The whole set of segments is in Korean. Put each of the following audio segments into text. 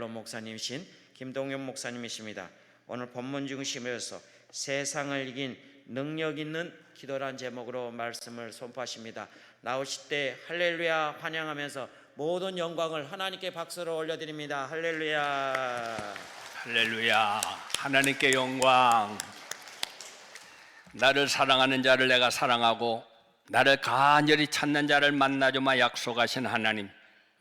원로 목사님이신 김동현 목사님이십니다. 오늘 본문 중심에서 세상을 이긴 능력 있는 기도란 제목으로 말씀을 선포하십니다. 나오실 때 할렐루야 환영하면서 모든 영광을 하나님께 박수로 올려드립니다. 할렐루야. 할렐루야. 하나님께 영광. 나를 사랑하는 자를 내가 사랑하고 나를 간절히 찾는 자를 만나주마 약속하신 하나님,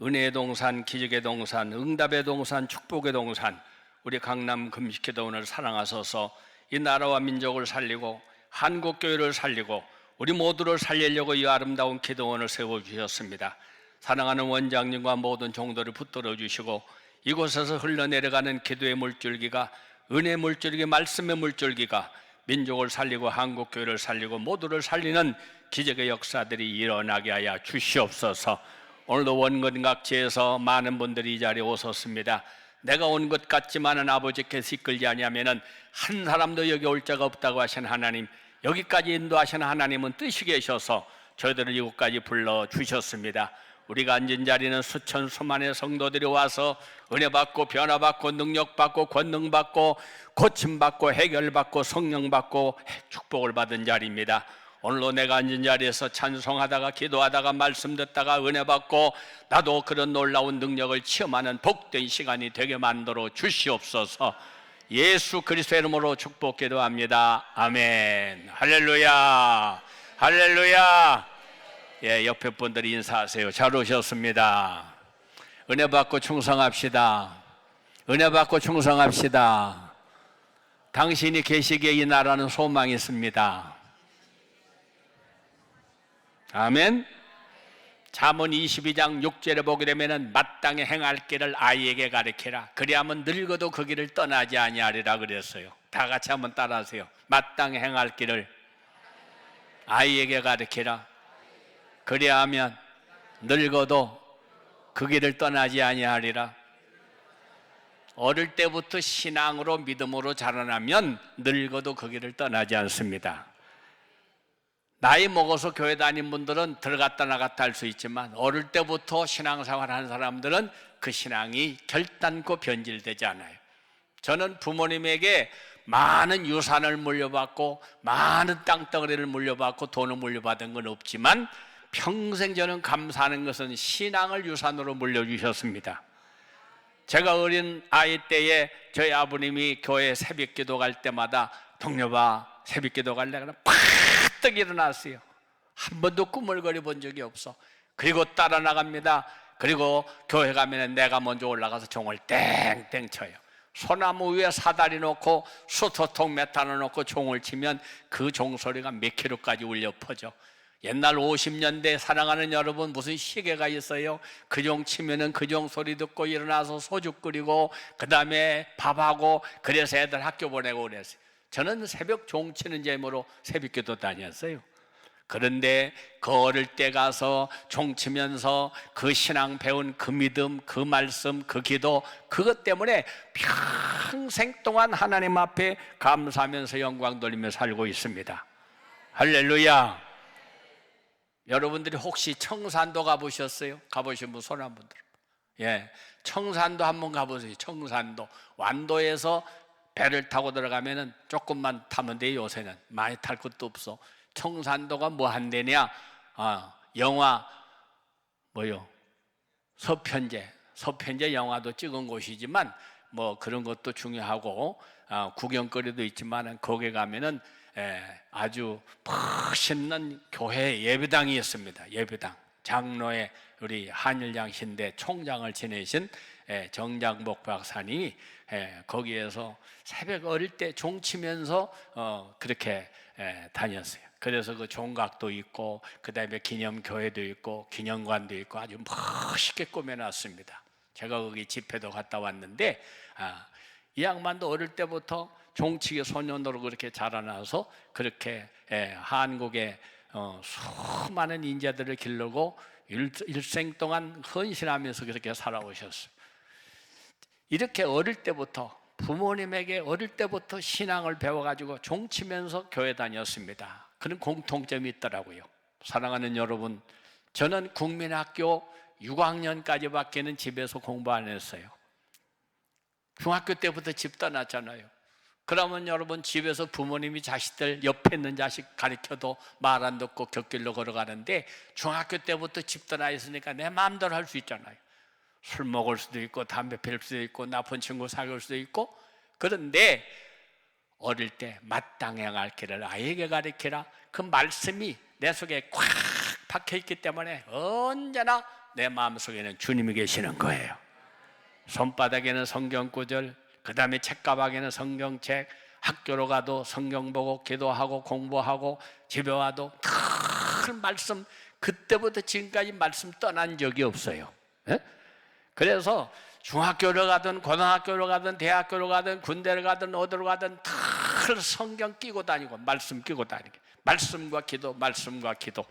은혜의 동산, 기적의 동산, 응답의 동산, 축복의 동산, 우리 강남 금식기도원을 사랑하소서. 이 나라와 민족을 살리고 한국교회를 살리고 우리 모두를 살리려고 이 아름다운 기도원을 세워주셨습니다. 사랑하는 원장님과 모든 종도를 붙들어 주시고 이곳에서 흘러내려가는 기도의 물줄기가, 은혜의 물줄기, 말씀의 물줄기가 민족을 살리고 한국교회를 살리고 모두를 살리는 기적의 역사들이 일어나게 하여 주시옵소서. 오늘도 원근각지에서 많은 분들이 이 자리에 오셨습니다. 내가 온 것 같지만은 아버지께서 이끌지 아니하면은 한 사람도 여기 올 자가 없다고 하신 하나님, 여기까지 인도하신 하나님은 뜻이 계셔서 저희들을 이곳까지 불러주셨습니다. 우리가 앉은 자리는 수천 수만의 성도들이 와서 은혜받고 변화받고 능력받고 권능받고 고침받고 해결받고 성령받고 축복을 받은 자리입니다. 오늘도 내가 앉은 자리에서 찬송하다가 기도하다가 말씀 듣다가 은혜받고 나도 그런 놀라운 능력을 체험하는 복된 시간이 되게 만들어 주시옵소서. 예수 그리스도의 이름으로 축복 기도합니다. 아멘. 할렐루야. 할렐루야. 예, 옆에 분들이 인사하세요. 잘 오셨습니다. 은혜 받고 충성합시다. 은혜 받고 충성합시다. 당신이 계시기에 이 나라는 소망이 있습니다. 아멘. 잠언 22장 6절에 보게 되면은 마땅히 행할 길을 아이에게 가르치라. 그리하면 늙어도 그 길을 떠나지 아니하리라 그랬어요. 다 같이 한번 따라하세요. 마땅히 행할 길을 아이에게 가르치라. 그리하면 늙어도 그 길을 떠나지 아니하리라. 어릴 때부터 신앙으로 믿음으로 자라나면 늙어도 그 길을 떠나지 않습니다. 나이 먹어서 교회 다닌 분들은 들어갔다 나갔다 할 수 있지만 어릴 때부터 신앙생활 하는 사람들은 그 신앙이 결단코 변질되지 않아요. 저는 부모님에게 많은 유산을 물려받고 많은 땅덩어리를 물려받고 돈을 물려받은 건 없지만 평생 저는 감사하는 것은 신앙을 유산으로 물려주셨습니다. 제가 어린 아이 때에 저희 아버님이 교회 새벽기도 갈 때마다 동료봐 새벽기도 갈래? 그러면 팍떡 일어났어요. 한 번도 꾸물거리 본 적이 없어. 그리고 따라 나갑니다. 그리고 교회 가면 내가 먼저 올라가서 종을 땡땡 쳐요. 소나무 위에 사다리 놓고 수토통 몇 하나 놓고 종을 치면 그 종소리가 몇 킬로까지 울려 퍼져. 옛날 50년대 사랑하는 여러분, 무슨 시계가 있어요? 그 종 치면은 그 종 소리 듣고 일어나서 소주 끓이고 그 다음에 밥하고 그래서 애들 학교 보내고 그랬어요. 저는 새벽 종 치는 재미로 새벽기도 다녔어요. 그런데 그 어릴 때 가서 종 치면서 그 신앙 배운 그 믿음, 그 말씀, 그 기도, 그것 때문에 평생 동안 하나님 앞에 감사하면서 영광 돌리며 살고 있습니다. 할렐루야. 여러분들이 혹시 청산도 가보셨어요? 가보신 분 손 한 번 들어. 예, 청산도 한번 가보세요. 청산도 완도에서 배를 타고 들어가면은 조금만 타면 돼요. 요새는 많이 탈 것도 없어. 청산도가 뭐 한대냐? 영화 뭐요? 서편제 영화도 찍은 곳이지만 뭐 그런 것도 중요하고 구경거리도 있지만 거기 가면은 아주 멋있는 교회 예배당이 있습니다. 예배당 장로의 우리 한일장신대 총장을 지내신 정장복 박사님이 거기에서 새벽 어릴 때 종치면서 그렇게 다녔어요. 그래서 그 종각도 있고 그 다음에 기념교회도 있고 기념관도 있고 아주 멋있게 꾸며놨습니다. 제가 거기 집회도 갔다 왔는데 이 양반도 어릴 때부터 종치기 소년으로 그렇게 자라나서 그렇게 한국의 수많은 인재들을 기르고 일생 동안 헌신하면서 그렇게 살아오셨어요. 이렇게 어릴 때부터 부모님에게 어릴 때부터 신앙을 배워가지고 종치면서 교회 다녔습니다. 그런 공통점이 있더라고요. 사랑하는 여러분, 저는 국민학교 6학년까지밖에는 집에서 공부 안 했어요. 중학교 때부터 집 떠났잖아요. 그러면 여러분 집에서 부모님이 자식들 옆에 있는 자식 가르쳐도 말 안 듣고 곁길로 걸어가는데 중학교 때부터 집 떠나 있으니까 내 마음대로 할 수 있잖아요. 술 먹을 수도 있고 담배 피울 수도 있고 나쁜 친구 사귈 수도 있고. 그런데 어릴 때 마땅히 행할 길을 아이에게 가르치라. 그 말씀이 내 속에 꽉 박혀있기 때문에 언제나 내 마음속에는 주님이 계시는 거예요. 손바닥에는 성경구절, 그 다음에 책가방에는 성경책, 학교로 가도 성경 보고 기도하고 공부하고 집에 와도 늘 말씀, 그때부터 지금까지 말씀 떠난 적이 없어요. 예? 그래서 중학교를 가든 고등학교를 가든 대학교를 가든 군대를 가든 어디로 가든 늘 성경 끼고 다니고 말씀 끼고 다니고 말씀과 기도, 말씀과 기도.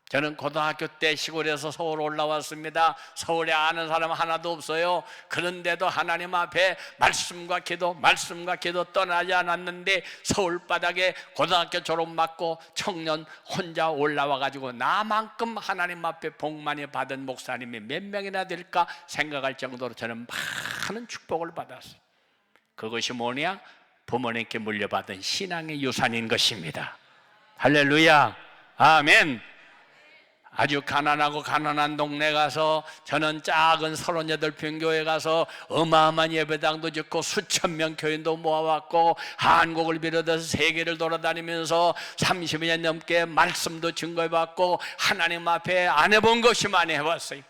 저는 고등학교 때 시골에서 서울 올라왔습니다. 서울에 아는 사람 하나도 없어요. 그런데도 하나님 앞에 말씀과 기도 떠나지 않았는데 서울 바닥에 고등학교 졸업 맞고 청년 혼자 올라와가지고 나만큼 하나님 앞에 복 많이 받은 목사님이 몇 명이나 될까 생각할 정도로 저는 많은 축복을 받았어요. 그것이 뭐냐? 부모님께 물려받은 신앙의 유산인 것입니다. 할렐루야, 아멘. 아주 가난하고 가난한 동네 가서 저는 작은 38평 교회 가서 어마어마한 예배당도 짓고 수천 명 교인도 모아왔고 한국을 비롯해서 세계를 돌아다니면서 30년 넘게 말씀도 증거해봤고 하나님 앞에 안 해본 것이 많이 해봤어요.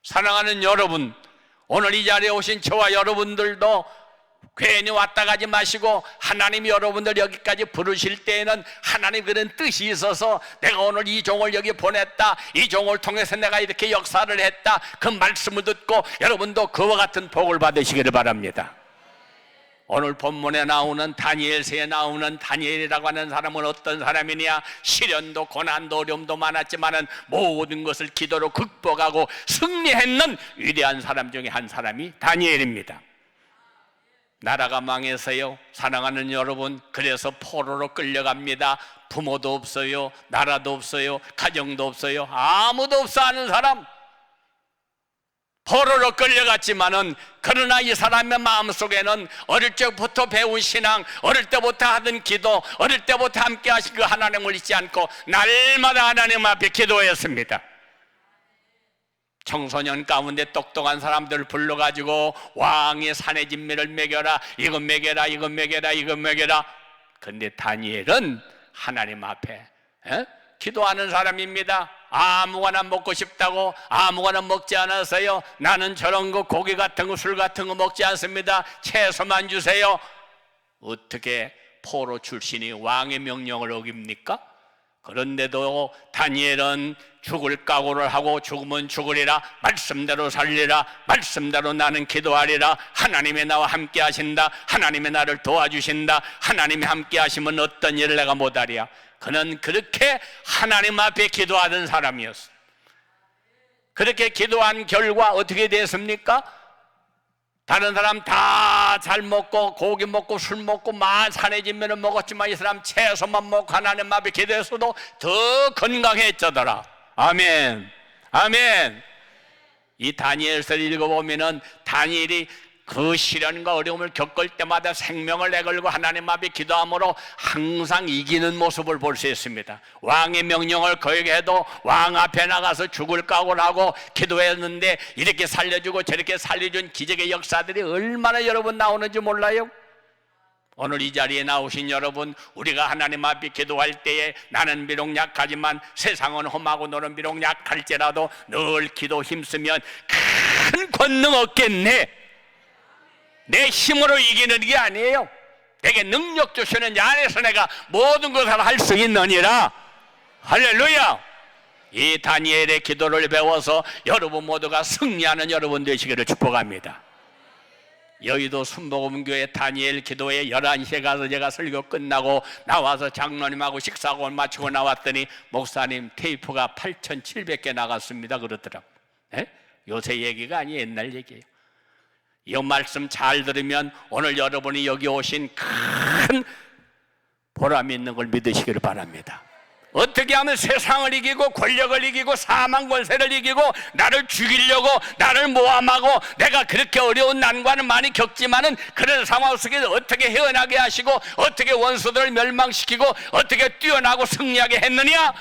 사랑하는 여러분, 오늘 이 자리에 오신 저와 여러분들도 괜히 왔다 가지 마시고 하나님이 여러분들 여기까지 부르실 때에는 하나님 그런 뜻이 있어서 내가 오늘 이 종을 여기 보냈다, 이 종을 통해서 내가 이렇게 역사를 했다, 그 말씀을 듣고 여러분도 그와 같은 복을 받으시기를 바랍니다. 오늘 본문에 나오는 다니엘서에 나오는 다니엘이라고 하는 사람은 어떤 사람이냐? 시련도 고난도 어려움도 많았지만은 모든 것을 기도로 극복하고 승리했는 위대한 사람 중에 한 사람이 다니엘입니다. 나라가 망해서요, 사랑하는 여러분, 그래서 포로로 끌려갑니다. 부모도 없어요, 나라도 없어요, 가정도 없어요, 아무도 없어 하는 사람, 포로로 끌려갔지만은 그러나 이 사람의 마음속에는 어릴 적부터 배운 신앙, 어릴 때부터 하던 기도, 어릴 때부터 함께 하신 그 하나님을 잊지 않고 날마다 하나님 앞에 기도했습니다. 청소년 가운데 똑똑한 사람들을 불러가지고 왕의 산의 진미를 먹여라, 이거 먹여라, 이거 먹여라, 이거 먹여라. 근데 다니엘은 하나님 앞에 기도하는 사람입니다. 아무거나 먹고 싶다고 아무거나 먹지 않았어요. 나는 저런 거 고기 같은 거 술 같은 거 먹지 않습니다. 채소만 주세요. 어떻게 포로 출신이 왕의 명령을 어깁니까? 그런데도 다니엘은 죽을 각오를 하고 죽으면 죽으리라, 말씀대로 살리라, 말씀대로 나는 기도하리라, 하나님이 나와 함께 하신다, 하나님이 나를 도와주신다, 하나님이 함께 하시면 어떤 일을 내가 못하리야. 그는 그렇게 하나님 앞에 기도하던 사람이었어. 그렇게 기도한 결과 어떻게 됐습니까? 다른 사람 다 잘 먹고 고기 먹고 술 먹고 산의 진미를 먹었지만 이 사람 채소만 먹고 하나님 앞에 기도했어도 더 건강해졌더라. 아멘, 아멘. 이 다니엘서를 읽어보면은 다니엘이 그 시련과 어려움을 겪을 때마다 생명을 내걸고 하나님 앞에 기도함으로 항상 이기는 모습을 볼 수 있습니다. 왕의 명령을 거역해도 왕 앞에 나가서 죽을 각오를 하고 기도했는데 이렇게 살려주고 저렇게 살려준 기적의 역사들이 얼마나 여러분 나오는지 몰라요? 오늘 이 자리에 나오신 여러분, 우리가 하나님 앞에 기도할 때에 나는 비록 약하지만 세상은 험하고 너는 비록 약할지라도 늘 기도 힘쓰면 큰 권능 얻겠네. 내 힘으로 이기는 게 아니에요. 내게 능력 주시는 자 안에서 내가 모든 것을 할 수 있느니라. 할렐루야. 이 다니엘의 기도를 배워서 여러분 모두가 승리하는 여러분 되시기를 축복합니다. 여의도 순복음교회 다니엘 기도회 11시에 가서 제가 설교 끝나고 나와서 장로님하고 식사하고 마치고 나왔더니 목사님 테이프가 8,700개 나갔습니다 그러더라고요. 요새 얘기가 아니에요, 옛날 얘기예요. 이 말씀 잘 들으면 오늘 여러분이 여기 오신 큰 보람이 있는 걸 믿으시기를 바랍니다. 어떻게 하면 세상을 이기고 권력을 이기고 사망 권세를 이기고 나를 죽이려고 나를 모함하고 내가 그렇게 어려운 난관을 많이 겪지만은 그런 상황 속에서 어떻게 헤어나게 하시고 어떻게 원수들을 멸망시키고 어떻게 뛰어나고 승리하게 했느냐?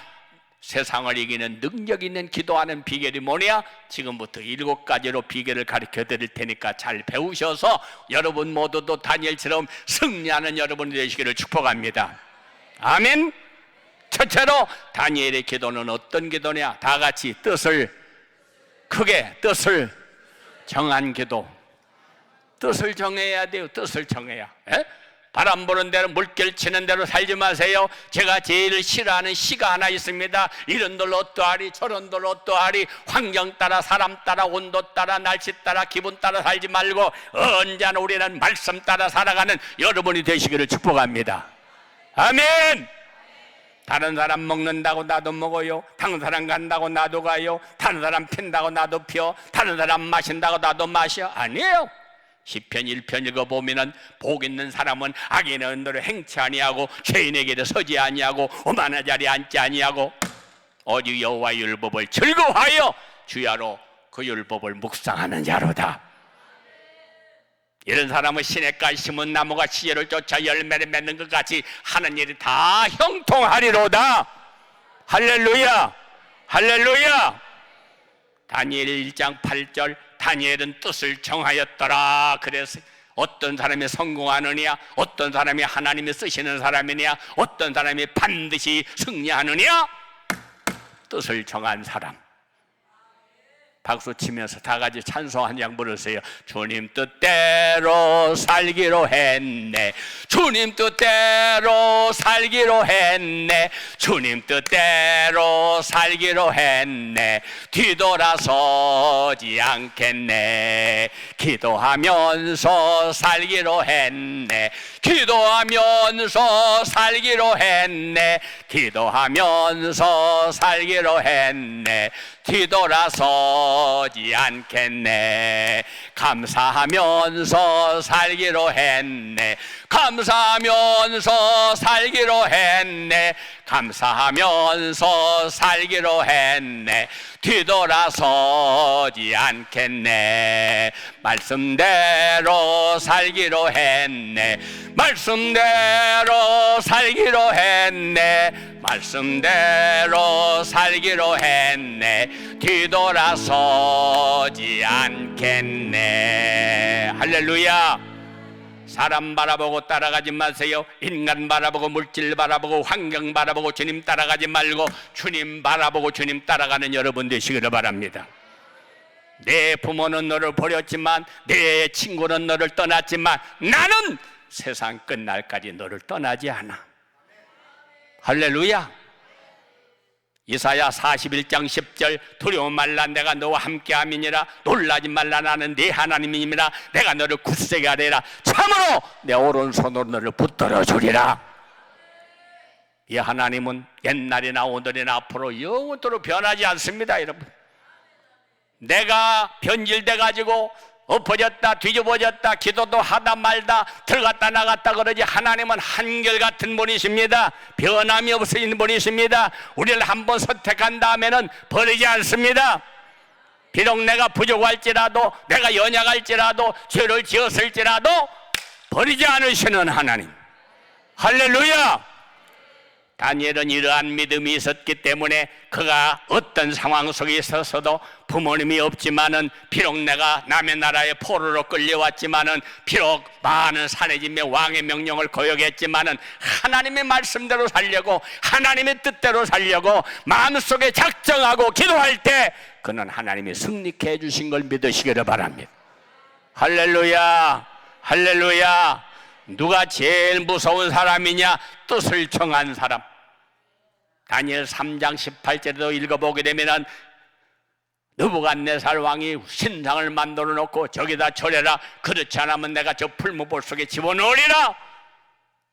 세상을 이기는 능력 있는 기도하는 비결이 뭐냐? 지금부터 7가지로 비결을 가르쳐 드릴 테니까 잘 배우셔서 여러분 모두도 다니엘처럼 승리하는 여러분이 되시기를 축복합니다. 아멘. 첫째로 다니엘의 기도는 어떤 기도냐? 다 같이 뜻을 크게 뜻을 정한 기도. 뜻을 정해야 돼요. 뜻을 정해야. 에? 바람 부는 대로 물결 치는 대로 살지 마세요. 제가 제일 싫어하는 시가 하나 있습니다. 이런들 어떠하리 저런들 어떠하리. 환경 따라 사람 따라 온도 따라 날씨 따라 기분 따라 살지 말고 언제나 우리는 말씀 따라 살아가는 여러분이 되시기를 축복합니다. 아멘. 다른 사람 먹는다고 나도 먹어요. 다른 사람 간다고 나도 가요. 다른 사람 핀다고 나도 피워. 다른 사람 마신다고 나도 마셔. 아니에요. 시편 1편 읽어보면은 복 있는 사람은 악인의 언도를 행치 아니하고 죄인의 길에 서지 아니하고 오만한 자리에 앉지 아니하고 오직 여호와의 율법을 즐거워하여 주야로 그 율법을 묵상하는 자로다. 이런 사람은 시냇가에 심은 나무가 시절을 쫓아 열매를 맺는 것 같이 하는 일이 다 형통하리로다. 할렐루야, 할렐루야. 다니엘 1장 8절 다니엘은 뜻을 정하였더라. 그래서 어떤 사람이 성공하느냐, 어떤 사람이 하나님이 쓰시는 사람이냐, 어떤 사람이 반드시 승리하느냐, 뜻을 정한 사람. 박수 치면서 다 같이 찬송 한 장 부르세요. 주님 뜻대로 살기로 했네. 주님 뜻대로 살기로 했네. 주님 뜻대로 살기로 했네. 뒤돌아서지 않겠네. 기도하면서 살기로 했네. 기도하면서 살기로 했네. 기도하면서 살기로 했네. 뒤돌아서지 않겠네. 감사하면서 살기로 했네. 감사하면서 살기로 했네. 감사하면서 살기로 했네. 뒤돌아서지 않겠네. 말씀대로 살기로 했네. 말씀대로 살기로 했네. 말씀대로 살기로 했네. 뒤돌아서지 않겠네. 할렐루야. 사람 바라보고 따라가지 마세요. 인간 바라보고 물질 바라보고 환경 바라보고 주님 따라가지 말고 주님 바라보고 주님 따라가는 여러분 되시기를 바랍니다. 내 부모는 너를 버렸지만 내 친구는 너를 떠났지만 나는 세상 끝날까지 너를 떠나지 않아. 할렐루야. 이사야 41장 10절 두려워 말라 내가 너와 함께함이니라. 놀라지 말라 나는 네 하나님이니라. 내가 너를 굳세게 하리라. 참으로 내 오른손으로 너를 붙들어 주리라. 이 하나님은 옛날이나 오늘이나 앞으로 영원토록 변하지 않습니다. 여러분, 내가 변질돼 가지고 엎어졌다 뒤집어졌다 기도도 하다 말다 들어갔다 나갔다 그러지 하나님은 한결같은 분이십니다. 변함이 없으신 분이십니다. 우리를 한번 선택한 다음에는 버리지 않습니다. 비록 내가 부족할지라도 내가 연약할지라도 죄를 지었을지라도 버리지 않으시는 하나님. 할렐루야. 다니엘은 이러한 믿음이 있었기 때문에 그가 어떤 상황 속에 있어서도 부모님이 없지만은 비록 내가 남의 나라에 포로로 끌려왔지만은 비록 많은 산의 짐에 왕의 명령을 거역했지만은 하나님의 말씀대로 살려고 하나님의 뜻대로 살려고 마음속에 작정하고 기도할 때 그는 하나님이 승리케 해주신 걸 믿으시기를 바랍니다. 할렐루야, 할렐루야. 누가 제일 무서운 사람이냐? 뜻을 정한 사람. 다니엘 3장 18절에도 읽어보게 되면은 느부갓네살 왕이 신상을 만들어 놓고 저기다 절해라. 그렇지 않으면 내가 저 풀무볼 속에 집어넣으리라.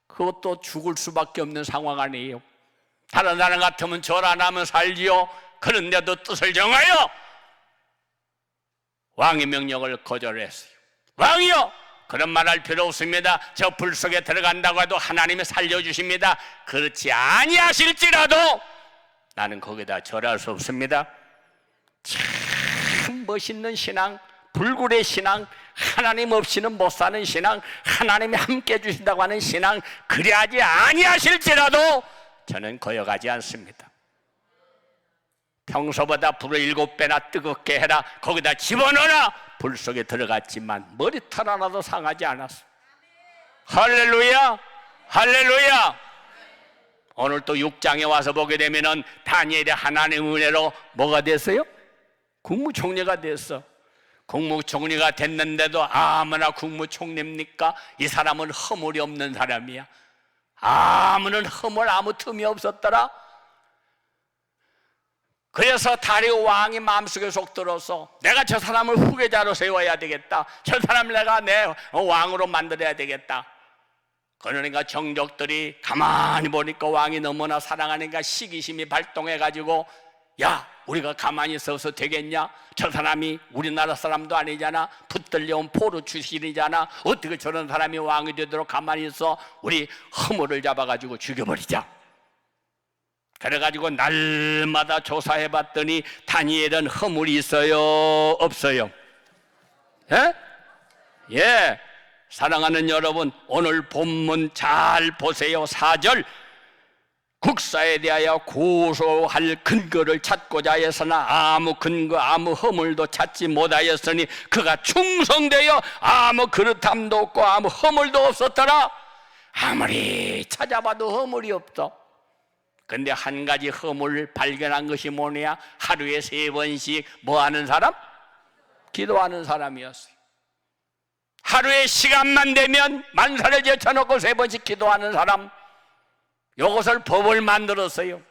그것도 죽을 수밖에 없는 상황 아니에요. 다른 사람 같으면 절 안 하면 살지요. 그런데도 뜻을 정하여 왕의 명령을 거절했어요. 왕이여 그런 말 할 필요 없습니다. 저 불 속에 들어간다고 해도 하나님이 살려주십니다. 그렇지 아니하실지라도 나는 거기다 절할 수 없습니다. 참 멋있는 신앙, 불굴의 신앙, 하나님 없이는 못 사는 신앙, 하나님이 함께 해주신다고 하는 신앙, 그리하지 아니하실지라도 저는 거역하지 않습니다. 평소보다 불을 7배나 뜨겁게 해라, 거기다 집어넣어라. 불 속에 들어갔지만 머리털 하나도 상하지 않았어. 할렐루야, 할렐루야. 오늘 또 6장에 와서 보게 되면은 다니엘이 하나님의 은혜로 뭐가 됐어요? 국무총리가 됐어. 국무총리가 됐는데도 아무나 국무총리입니까? 이 사람은 허물이 없는 사람이야. 아무는 허물 아무 틈이 없었더라. 그래서 다리오 왕이 마음속에 속 들어서 내가 저 사람을 후계자로 세워야 되겠다, 저 사람을 내가 내 왕으로 만들어야 되겠다. 그러니까 정족들이 가만히 보니까 왕이 너무나 사랑하니까 시기심이 발동해가지고, 야, 우리가 가만히 있어서 되겠냐? 저 사람이 우리나라 사람도 아니잖아. 붙들려온 포로 출신이잖아. 어떻게 저런 사람이 왕이 되도록 가만히 있어? 우리 허물을 잡아가지고 죽여버리자. 그래가지고 날마다 조사해봤더니 다니엘은 허물이 있어요, 없어요? 예? 예. 사랑하는 여러분, 오늘 본문 잘 보세요. 4절, 국사에 대하여 고소할 근거를 찾고자 했으나 아무 근거 아무 허물도 찾지 못하였으니 그가 충성되어 아무 그릇함도 없고 아무 허물도 없었더라. 아무리 찾아봐도 허물이 없어. 근데 한 가지 허물을 발견한 것이 뭐냐? 하루에 3번씩 뭐 하는 사람? 기도하는 사람이었어요. 하루에 시간만 되면 만사를 제쳐놓고 3번씩 기도하는 사람. 이것을 법을 만들었어요.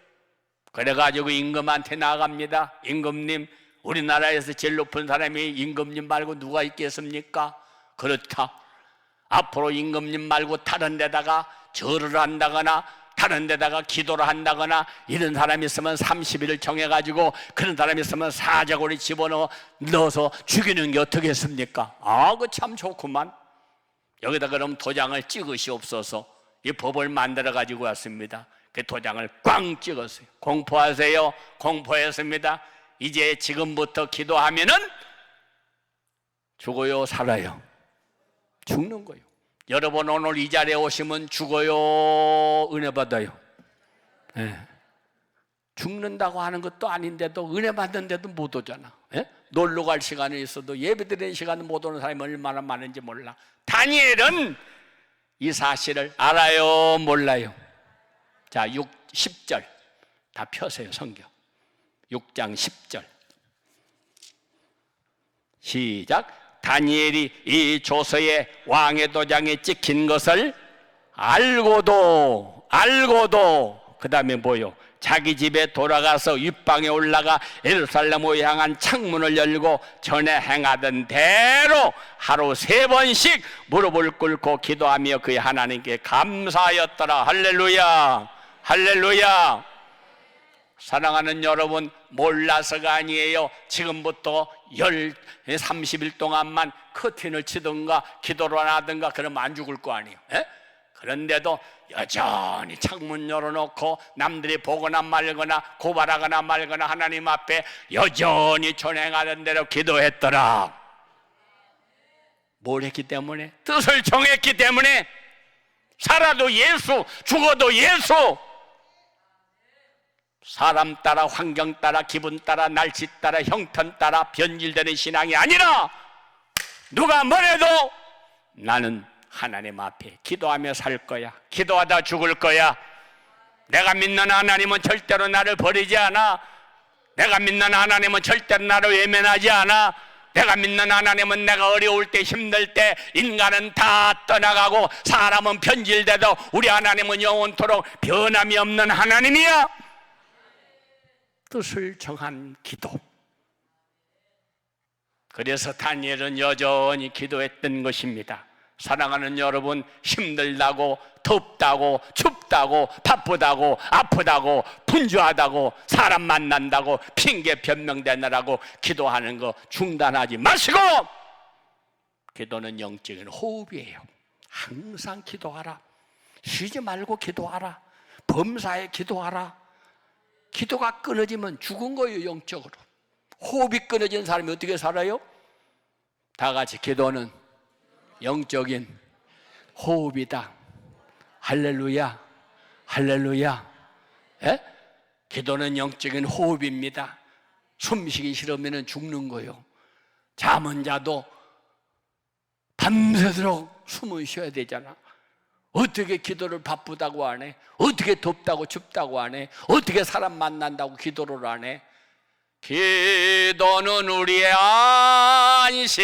그래가지고 임금한테 나갑니다. 임금님, 우리나라에서 제일 높은 사람이 임금님 말고 누가 있겠습니까? 그렇다. 앞으로 임금님 말고 다른 데다가 절을 한다거나 다른 데다가 기도를 한다거나 이런 사람이 있으면 30일을 정해가지고 그런 사람이 있으면 사자고리 집어넣어서 죽이는 게 어떻겠습니까? 아, 그 참 좋구만. 여기다 그럼 도장을 찍으시옵소서. 이 법을 만들어 가지고 왔습니다. 그 도장을 꽝 찍었어요. 공포하세요. 공포했습니다. 이제 지금부터 기도하면은 죽어요, 살아요? 죽는 거예요. 여러분 오늘 이 자리에 오시면 죽어요, 은혜 받아요? 네. 죽는다고 하는 것도 아닌데도 은혜 받는데도 못 오잖아. 네? 놀러 갈 시간이 있어도 예배 드리는 시간에 못 오는 사람이 얼마나 많은지 몰라. 다니엘은 이 사실을 알아요, 몰라요? 자, 10절 다 펴세요. 성경 6장 10절 시작. 다니엘이 이 조서에 왕의 도장에 찍힌 것을 알고도 그 다음에 뭐요? 자기 집에 돌아가서 윗방에 올라가 예루살렘으로 향한 창문을 열고 전에 행하던 대로 하루 3번씩 무릎을 꿇고 기도하며 그의 하나님께 감사하였더라. 할렐루야, 할렐루야. 사랑하는 여러분, 몰라서가 아니에요. 지금부터 30일 동안만 커튼을 치든가 기도를 하든가 그러면 안 죽을 거 아니에요. 에? 그런데도 여전히 창문 열어놓고 남들이 보거나 말거나 고발하거나 말거나 하나님 앞에 여전히 전행하던 대로 기도했더라. 뭘 했기 때문에? 뜻을 정했기 때문에. 살아도 예수, 죽어도 예수. 사람 따라, 환경 따라, 기분 따라, 날씨 따라, 형편 따라 변질되는 신앙이 아니라 누가 뭐래도 나는 하나님 앞에 기도하며 살 거야. 기도하다 죽을 거야. 내가 믿는 하나님은 절대로 나를 버리지 않아. 내가 믿는 하나님은 절대로 나를 외면하지 않아. 내가 믿는 하나님은 내가 어려울 때, 힘들 때 인간은 다 떠나가고 사람은 변질돼도 우리 하나님은 영원토록 변함이 없는 하나님이야. 뜻을 정한 기도. 그래서 다니엘은 여전히 기도했던 것입니다. 사랑하는 여러분, 힘들다고 덥다고 춥다고 바쁘다고 아프다고 분주하다고 사람 만난다고 핑계 변명되느라고 기도하는 거 중단하지 마시고 기도는 영적인 호흡이에요. 항상 기도하라. 쉬지 말고 기도하라. 범사에 기도하라. 기도가 끊어지면 죽은 거예요. 영적으로. 호흡이 끊어진 사람이 어떻게 살아요? 다 같이 기도는 영적인 호흡이다. 할렐루야, 할렐루야. 예? 기도는 영적인 호흡입니다. 숨쉬기 싫으면 죽는 거예요. 잠은 자도 밤새도록 숨을 쉬어야 되잖아. 어떻게 기도를 바쁘다고 안 해? 어떻게 덥다고 춥다고 안 해? 어떻게 사람 만난다고 기도를 안 해? 기도는 우리의 안식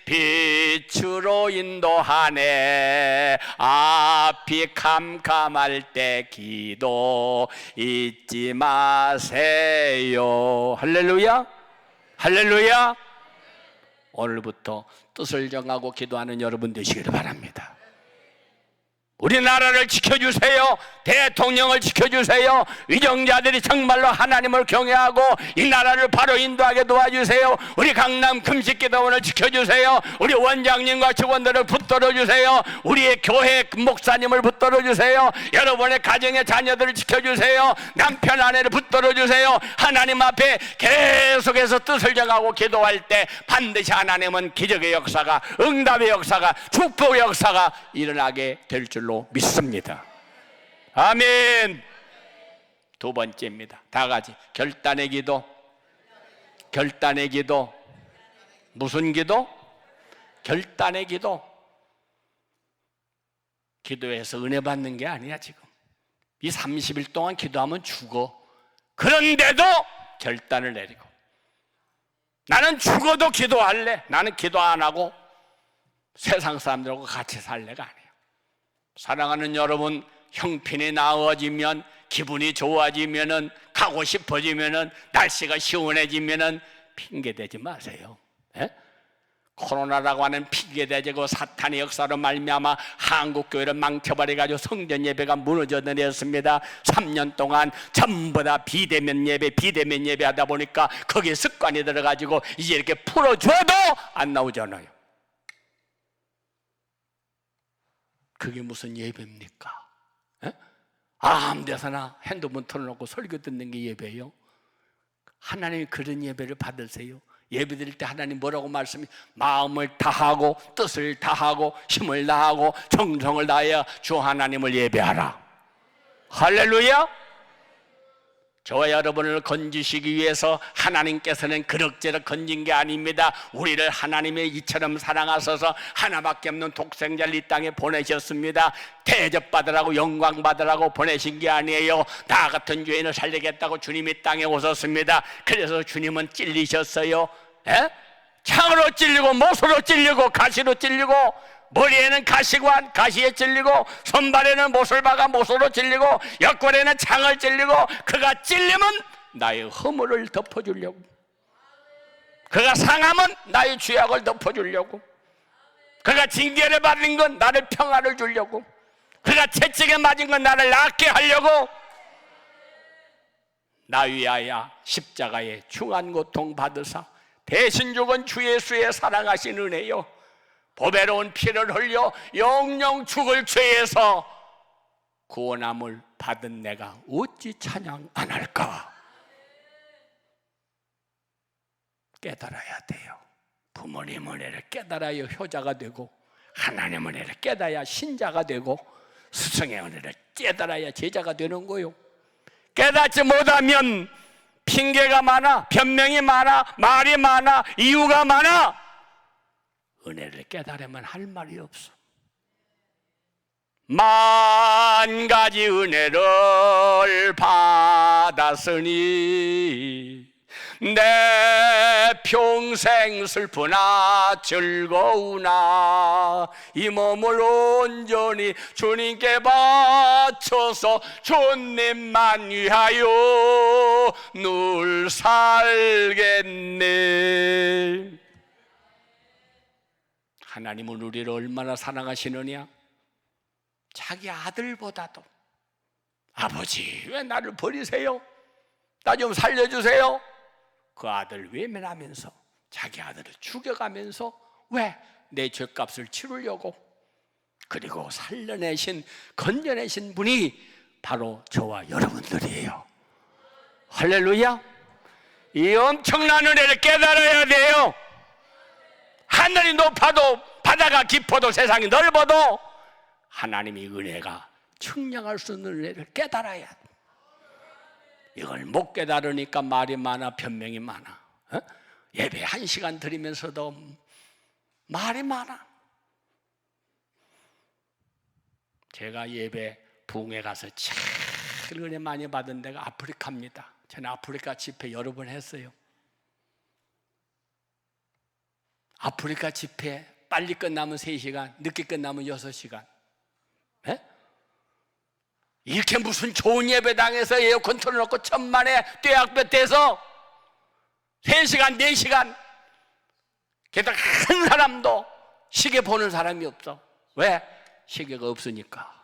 빛으로 인도하네. 앞이 캄캄할 때 기도 잊지 마세요. 할렐루야, 할렐루야. 오늘부터 뜻을 정하고 기도하는 여러분 되시기를 바랍니다. 우리나라를 지켜주세요. 대통령을 지켜주세요. 위정자들이 정말로 하나님을 경외하고 이 나라를 바로 인도하게 도와주세요. 우리 강남 금식기도원을 지켜주세요. 우리 원장님과 직원들을 붙들어주세요. 우리의 교회 목사님을 붙들어주세요. 여러분의 가정의 자녀들을 지켜주세요. 남편 아내를 붙들어주세요. 하나님 앞에 계속해서 뜻을 정하고 기도할 때 반드시 하나님은 기적의 역사가, 응답의 역사가, 축복의 역사가 일어나게 될 줄로 믿습니다. 아멘. 두 번째입니다. 다 같이 결단의 기도. 결단의 기도. 무슨 기도? 결단의 기도. 기도해서 은혜 받는 게 아니야. 지금 이 30일 동안 기도하면 죽어. 그런데도 결단을 내리고, 나는 죽어도 기도할래. 나는 기도 안 하고 세상 사람들하고 같이 살래가 아니에요. 사랑하는 여러분, 형편이 나아지면, 기분이 좋아지면은, 가고 싶어지면은, 날씨가 시원해지면은 핑계대지 마세요. 에? 코로나라고 하는 핑계대지고 사탄의 역사로 말미암아 한국교회를 망쳐버려가지고 성전 예배가 무너져 내렸습니다. 3년 동안 전부 다 비대면 예배 하다 보니까 거기에 습관이 들어가지고 이제 이렇게 풀어줘도 안 나오잖아요. 그게 무슨 예배입니까? 에? 아무 데서나 핸드폰 틀어놓고 설교 듣는 게 예배예요? 하나님이 그런 예배를 받으세요? 예배 드릴 때 하나님 뭐라고 말씀해? 마음을 다하고 뜻을 다하고 힘을 다하고 정성을 다하여 주 하나님을 예배하라. 할렐루야. 저와 여러분을 건지시기 위해서 하나님께서는 그럭저럭 건진 게 아닙니다. 우리를 하나님의 이처럼 사랑하셔서 하나밖에 없는 독생자를 이 땅에 보내셨습니다. 대접받으라고 영광받으라고 보내신 게 아니에요. 나 같은 죄인을 살리겠다고 주님이 땅에 오셨습니다. 그래서 주님은 찔리셨어요. 에? 창으로 찔리고 못으로 찔리고 가시로 찔리고 머리에는 가시관, 가시에 찔리고 손발에는 못을 박아 못으로 찔리고 옆구리에는 창을 찔리고, 그가 찔리면 나의 허물을 덮어주려고, 그가 상하면 나의 죄악을 덮어주려고, 그가 징계를 받은 건 나를 평안을 주려고, 그가 채찍에 맞은 건 나를 낫게 하려고 나 위하여 십자가에 중한 고통 받으사 대신 죽은 주 예수의 사랑하신 은혜요, 보배로운 피를 흘려 영영 죽을 죄에서 구원함을 받은 내가 어찌 찬양 안 할까? 깨달아야 돼요. 부모님 은혜를 깨달아야 효자가 되고, 하나님 은혜를 깨달아야 신자가 되고, 스승의 은혜를 깨달아야 제자가 되는 거요. 깨닫지 못하면 핑계가 많아, 변명이 많아, 말이 많아, 이유가 많아. 은혜를 깨달으면 할 말이 없어. 만 가지 은혜를 받았으니 내 평생 슬프나 즐거우나 이 몸을 온전히 주님께 바쳐서 주님만 위하여 늘 살겠네. 하나님은 우리를 얼마나 사랑하시느냐? 자기 아들보다도, 아버지 왜 나를 버리세요? 나 좀 살려주세요. 그 아들 외면하면서 자기 아들을 죽여가면서, 왜? 내 죄값을 치르려고. 그리고 살려내신, 건져내신 분이 바로 저와 여러분들이에요. 할렐루야. 이 엄청난 은혜를 깨달아야 돼요. 하늘이 높아도 바다가 깊어도 세상이 넓어도 하나님의 은혜가 측량할 수 없는 은혜를 깨달아야 돼. 이걸 못 깨달으니까 말이 많아, 변명이 많아. 예배 1시간 드리면서도 말이 많아. 제가 예배 부흥회 가서 제일 은혜 많이 받은 데가 아프리카입니다. 저는 아프리카 집회 여러 번 했어요. 아프리카 집회 빨리 끝나면 3시간, 늦게 끝나면 6시간. 네? 이렇게 무슨 좋은 예배당에서 에어컨 틀어놓고 천만에 떼약볕에서 3시간, 4시간 게다가 한 사람도 시계 보는 사람이 없어. 왜? 시계가 없으니까.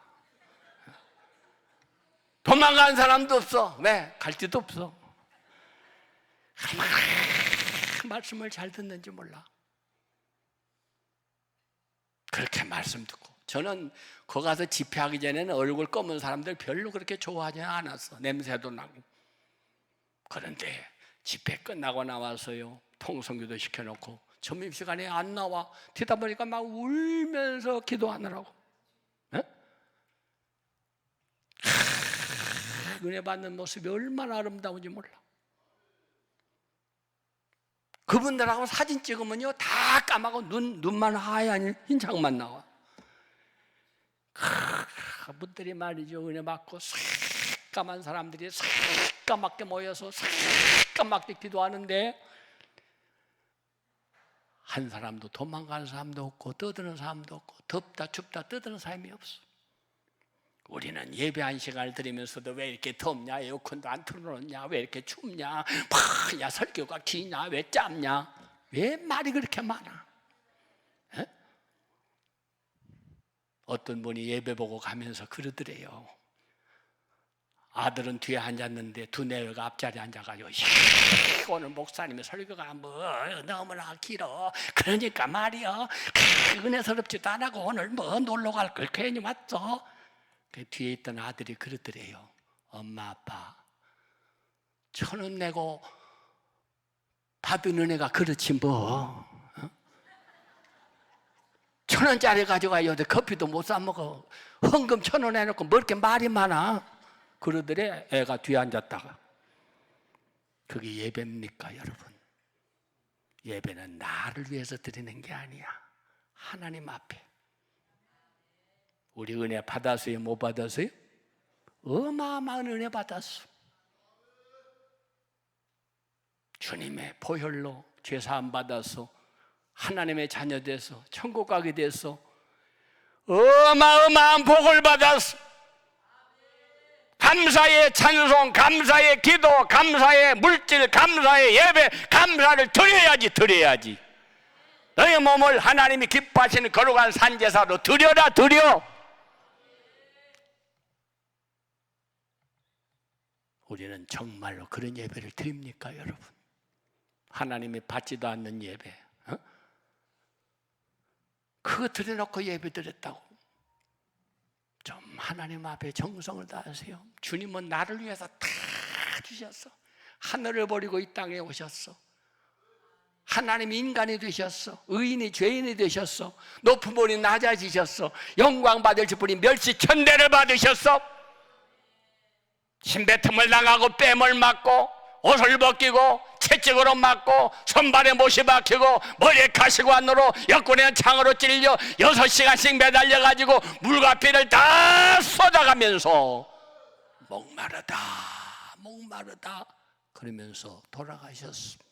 도망간 사람도 없어. 왜? 갈 데도 없어. 말씀을 잘 듣는지 몰라. 그렇게 말씀 듣고, 저는 거기 가서 집회하기 전에는 얼굴 검은 사람들 별로 그렇게 좋아하지 않았어. 냄새도 나고. 그런데 집회 끝나고 나와서요, 통성기도 시켜놓고 점심시간에 안 나와. 뒤다 보니까 막 울면서 기도하느라고. 네? 은혜 받는 모습이 얼마나 아름다운지 몰라. 그분들하고 사진 찍으면요 다 까맣고 눈만 하얀 흰장만 나와. 그분들이 말이죠, 은혜 받고 새까만 사람들이 새까맣게 모여서 새까맣게 기도하는데 한 사람도 도망가는 사람도 없고 떠드는 사람도 없고 덥다 춥다 떠드는 사람이 없어. 우리는 예배 1시간을 드리면서도 왜 이렇게 덥냐, 에어컨도 안 틀어놓냐, 왜 이렇게 춥냐, 야 설교가 기냐, 왜 짧냐, 왜 말이 그렇게 많아? 에? 어떤 분이 예배 보고 가면서 그러더래요. 아들은 뒤에 앉았는데 두뇌가 앞자리에 앉아가지고 오늘 목사님의 설교가 뭐 너무나 길어, 그러니까 말이야 은혜스럽지도 안 하고 오늘 뭐 놀러 갈 걸 괜히 왔어. 그 뒤에 있던 아들이 그러더래요. 엄마 아빠 1,000원 내고 받은 은혜가 그렇지 뭐 1,000원짜리 가져가요. 커피도 못 사 먹어. 헌금 1,000원 해놓고 뭐 이렇게 말이 많아. 그러더래. 애가 뒤에 앉았다가. 그게 예배입니까 여러분? 예배는 나를 위해서 드리는 게 아니야. 하나님 앞에. 우리 은혜 받았어요? 못 받았어요? 어마어마한 은혜 받았어. 주님의 보혈로 죄사함 받아서 하나님의 자녀 돼서 천국 가게 돼서 어마어마한 복을 받았어. 감사의 찬송, 감사의 기도, 감사의 물질, 감사의 예배, 감사를 드려야지. 너의 몸을 하나님이 기뻐하시는 거룩한 산제사로 드려라. 우리는 정말로 그런 예배를 드립니까 여러분? 하나님이 받지도 않는 예배, 그거 드려놓고 예배 드렸다고. 좀 하나님 앞에 정성을 다하세요. 주님은 나를 위해서 다 주셨어. 하늘을 버리고 이 땅에 오셨어. 하나님이 인간이 되셨어. 의인이 죄인이 되셨어. 높은 분이 낮아지셨어. 영광 받을 분이 멸시천대를 받으셨어. 침뱉음을 당하고 뺨을 맞고 옷을 벗기고 채찍으로 맞고 손발에 못이 박히고 머리에 가시관으로 옆구리에 창으로 찔려 6시간씩 매달려가지고 물과 피를 다 쏟아가면서 목마르다 그러면서 돌아가셨습니다.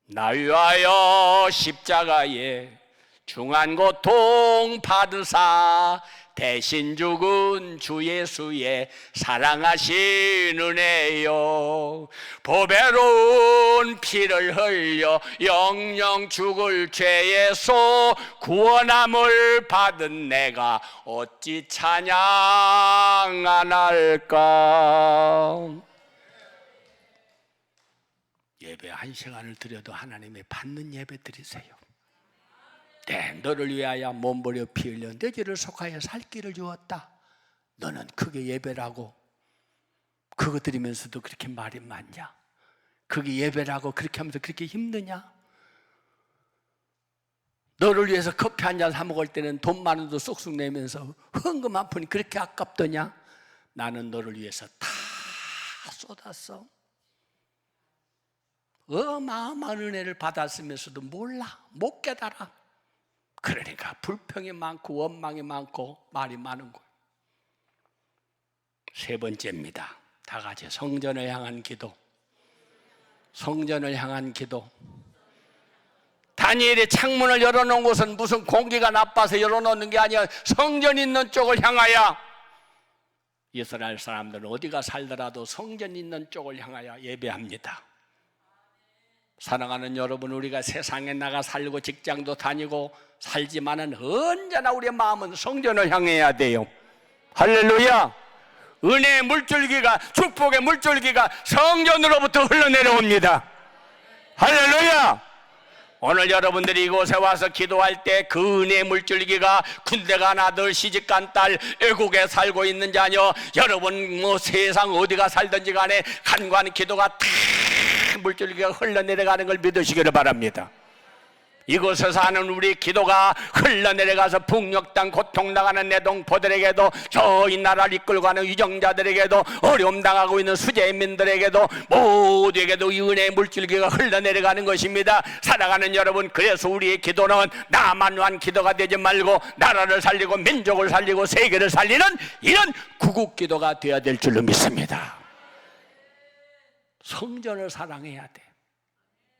나 위하여 십자가에 중한 고통 받으사 대신 죽은 주 예수의 사랑하신 은혜요, 보배로운 피를 흘려 영영 죽을 죄에서 구원함을 받은 내가 어찌 찬양 안 할까. 예배 1시간을 드려도 하나님의 받는 예배 드리세요. 너를 위하여 몸버려 피 흘려 내 죄를 속하여 살 길을 주었다. 너는 크게 예배라고 그거 드리면서도 그렇게 말이 많냐? 그게 예배라고 그렇게 하면서 그렇게 힘드냐? 너를 위해서 커피 한 잔 사 먹을 때는 돈 많아도 쏙쏙 내면서 헌금 한 푼이 그렇게 아깝더냐? 나는 너를 위해서 다 쏟았어. 어마어마한 은혜를 받았으면서도 몰라, 못 깨달아. 그러니까 불평이 많고 원망이 많고 말이 많은 거예요. 세 번째입니다. 다 같이 성전을 향한 기도. 성전을 향한 기도. 다니엘이 창문을 열어놓은 곳은 무슨 공기가 나빠서 열어놓는 게 아니야. 성전 있는 쪽을 향하여. 이스라엘 사람들은 어디가 살더라도 성전 있는 쪽을 향하여 예배합니다. 사랑하는 여러분, 우리가 세상에 나가 살고 직장도 다니고 살지만은 언제나 우리의 마음은 성전을 향해야 돼요. 할렐루야. 은혜의 물줄기가, 축복의 물줄기가 성전으로부터 흘러내려옵니다. 할렐루야. 오늘 여러분들이 이곳에 와서 기도할 때 그 은혜의 물줄기가 군대 간 아들, 시집 간 딸, 외국에 살고 있는 자녀, 여러분 뭐 세상 어디가 살든지 간에 간과한 기도가 다 물줄기가 흘러내려가는 걸 믿으시기를 바랍니다. 이곳에 사는 우리 기도가 흘러내려가서 북녘 땅 고통당하는 내동포들에게도, 저 이 나라를 이끌고 가는 위정자들에게도, 어려움 당하고 있는 수재민들에게도, 모두에게도 이 은혜의 물줄기가 흘러내려가는 것입니다. 사랑하는 여러분, 그래서 우리의 기도는 나만 위한 기도가 되지 말고 나라를 살리고 민족을 살리고 세계를 살리는 이런 구국기도가 되어야 될 줄로 믿습니다. 성전을 사랑해야 돼.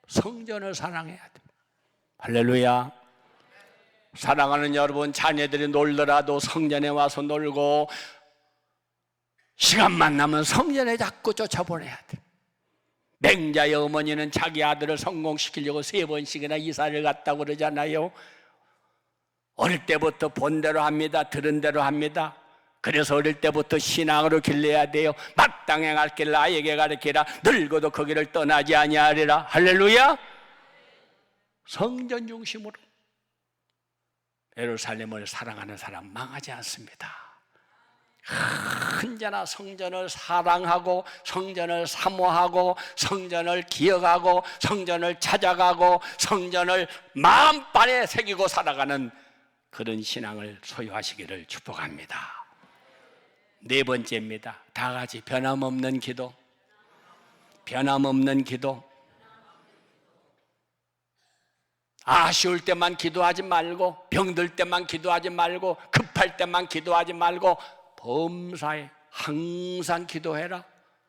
성전을 사랑해야 돼. 할렐루야. 사랑하는 여러분, 자녀들이 놀더라도 성전에 와서 놀고, 시간만 나면 성전에 자꾸 쫓아보내야 돼. 맹자의 어머니는 자기 아들을 성공시키려고 3번씩이나 이사를 갔다고 그러잖아요. 어릴 때부터 본 대로 합니다. 들은 대로 합니다. 그래서 어릴 때부터 신앙으로 길러야 돼요. 마땅히 행할 길 나에게 가르치라. 늙어도 그 길을 떠나지 아니하리라. 할렐루야. 성전 중심으로 예루살렘을 사랑하는 사람 망하지 않습니다. 언제나 성전을 사랑하고 성전을 사모하고 성전을 기억하고 성전을 찾아가고 성전을 마음판에 새기고 살아가는 그런 신앙을 소유하시기를 축복합니다. 네 번째입니다. 다 같이 변함없는 기도. 변함없는 기도. 아쉬울 때만 기도하지 말고, 병들 때만 기도하지 말고, 급할 때만 기도하지 말고, 범사에 항상 기도해라.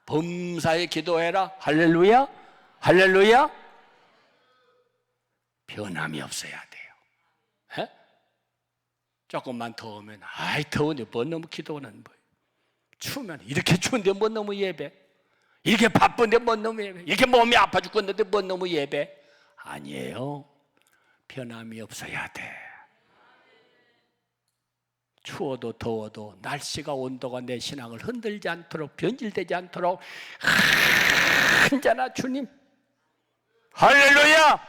범사에 기도해라. 할렐루야. 할렐루야. 변함이 없어야 돼요. 에? 조금만 더우면 아이 더운데 뭐 너무 기도는 뭐예요. 추우면 이렇게 추운데 뭐 너무 예배, 이렇게 바쁜데 뭐 너무 예배, 이렇게 몸이 아파 죽겠는데 뭐 너무 예배. 아니에요. 변함이 없어야 돼. 추워도 더워도 날씨가 온도가 내 신앙을 흔들지 않도록, 변질되지 않도록 언제나 주님. 할렐루야.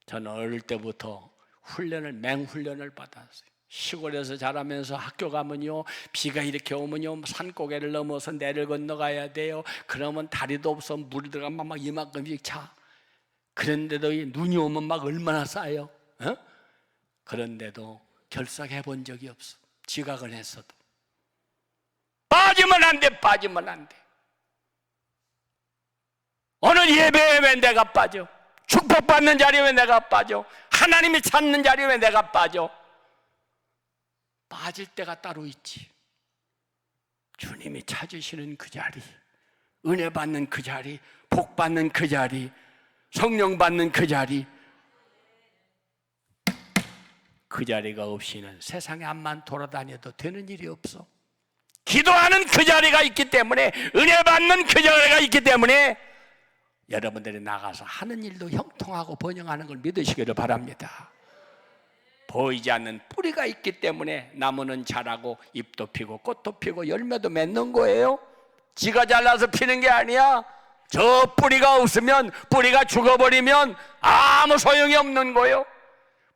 저는 어릴 때부터 맹훈련을 받았어요. 시골에서 자라면서 학교 가면요, 비가 이렇게 오면요, 산고개를 넘어서 내를 건너가야 돼요. 그러면 다리도 없어 물이 들어가면 막 이만큼씩 차. 그런데도 눈이 오면 막 얼마나 쌓여. 어? 그런데도 결석해 본 적이 없어. 지각을 했어도 빠지면 안 돼. 빠지면 안 돼. 오늘 예배에 왜 내가 빠져? 축복받는 자리에 왜 내가 빠져? 하나님이 찾는 자리에 왜 내가 빠져? 빠질 때가 따로 있지. 주님이 찾으시는 그 자리, 은혜 받는 그 자리, 복 받는 그 자리, 성령 받는 그 자리, 그 자리가 없이는 세상에 암만 돌아다녀도 되는 일이 없어. 기도하는 그 자리가 있기 때문에, 은혜 받는 그 자리가 있기 때문에 여러분들이 나가서 하는 일도 형통하고 번영하는 걸 믿으시기를 바랍니다. 보이지 않는 뿌리가 있기 때문에 나무는 자라고 잎도 피고 꽃도 피고 열매도 맺는 거예요. 지가 잘나서 피는 게 아니야. 저 뿌리가 없으면, 뿌리가 죽어버리면 아무 소용이 없는 거예요.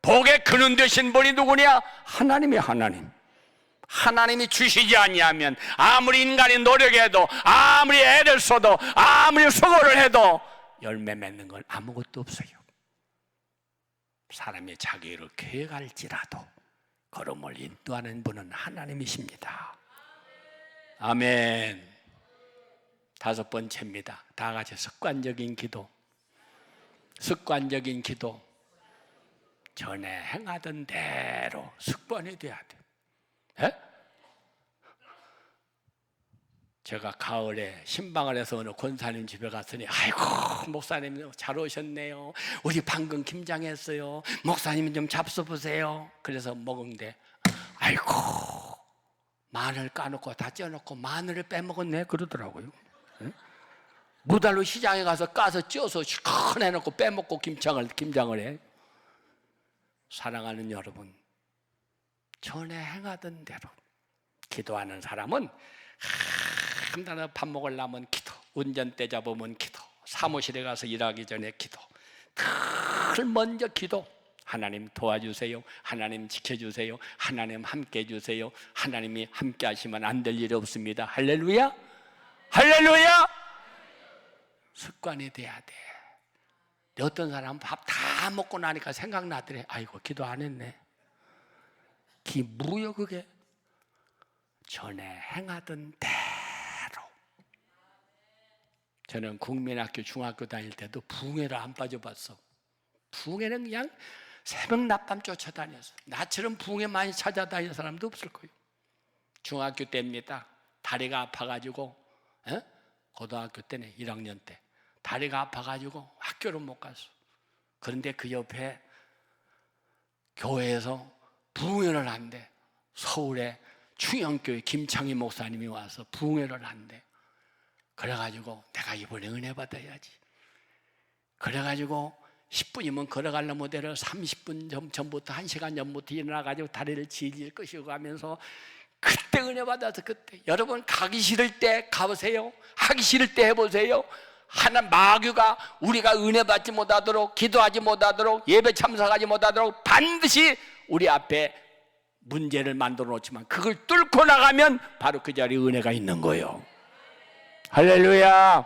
복의 근원 되신 분이 누구냐? 하나님이 하나님. 하나님이 주시지 아니하면 아무리 인간이 노력해도, 아무리 애를 써도, 아무리 수고를 해도 열매 맺는 건 아무것도 없어요. 사람이 자기 일을 계획할지라도 걸음을 인도하는 분은 하나님이십니다. 아멘. 5번째입니다. 다 같이 습관적인 기도. 습관적인 기도. 전에 행하던 대로 습관이 돼야 돼. 에? 제가 가을에 신방을 해서 어느 권사님 집에 갔더니, 아이고 목사님 잘 오셨네요. 우리 방금 김장했어요. 목사님 좀 잡숴보세요. 그래서 먹은데, 아이고 마늘 까놓고 다 쪄놓고 마늘을 빼먹었네 그러더라고요. 에? 무달로 시장에 가서 까서 쪄서 시원해놓고 빼먹고 김장을 해. 사랑하는 여러분, 전에 행하던 대로 기도하는 사람은 한단어 밥 먹으려면 기도, 운전대 잡으면 기도, 사무실에 가서 일하기 전에 기도, 늘 먼저 기도. 하나님 도와주세요. 하나님 지켜주세요. 하나님 함께 해주세요. 하나님이 함께 하시면 안 될 일이 없습니다. 할렐루야, 할렐루야. 습관이 돼야 돼. 어떤 사람은 밥 다 먹고 나니까 생각나더래. 아이고 기도 안 했네. 뭐요 그게? 전에 행하던 대로. 저는 국민학교 중학교 다닐 때도 붕해를 안 빠져봤어. 붕해는 그냥 새벽 낮밤 쫓아다녔어. 나처럼 붕해 많이 찾아다니는 사람도 없을 거예요. 중학교 때입니다. 다리가 아파가지고, 고등학교 때네, 1학년 때 다리가 아파가지고 학교를 못 갔어. 그런데 그 옆에 교회에서 부흥회를 한대. 서울에 충영교회 김창희 목사님이 와서 부흥회를 한대. 그래가지고 내가 이번에 은혜 받아야지. 그래가지고 10분이면 걸어가려면 내를 30분 전부터 1시간 전부터 일어나가지고 다리를 질질 끄시고 가면서, 그때 은혜 받아서. 그때 여러분 가기 싫을 때 가보세요. 하기 싫을 때 해보세요. 하나 마귀가 우리가 은혜 받지 못하도록, 기도하지 못하도록, 예배 참석하지 못하도록 반드시 우리 앞에 문제를 만들어 놓지만, 그걸 뚫고 나가면 바로 그 자리에 은혜가 있는 거예요. 할렐루야.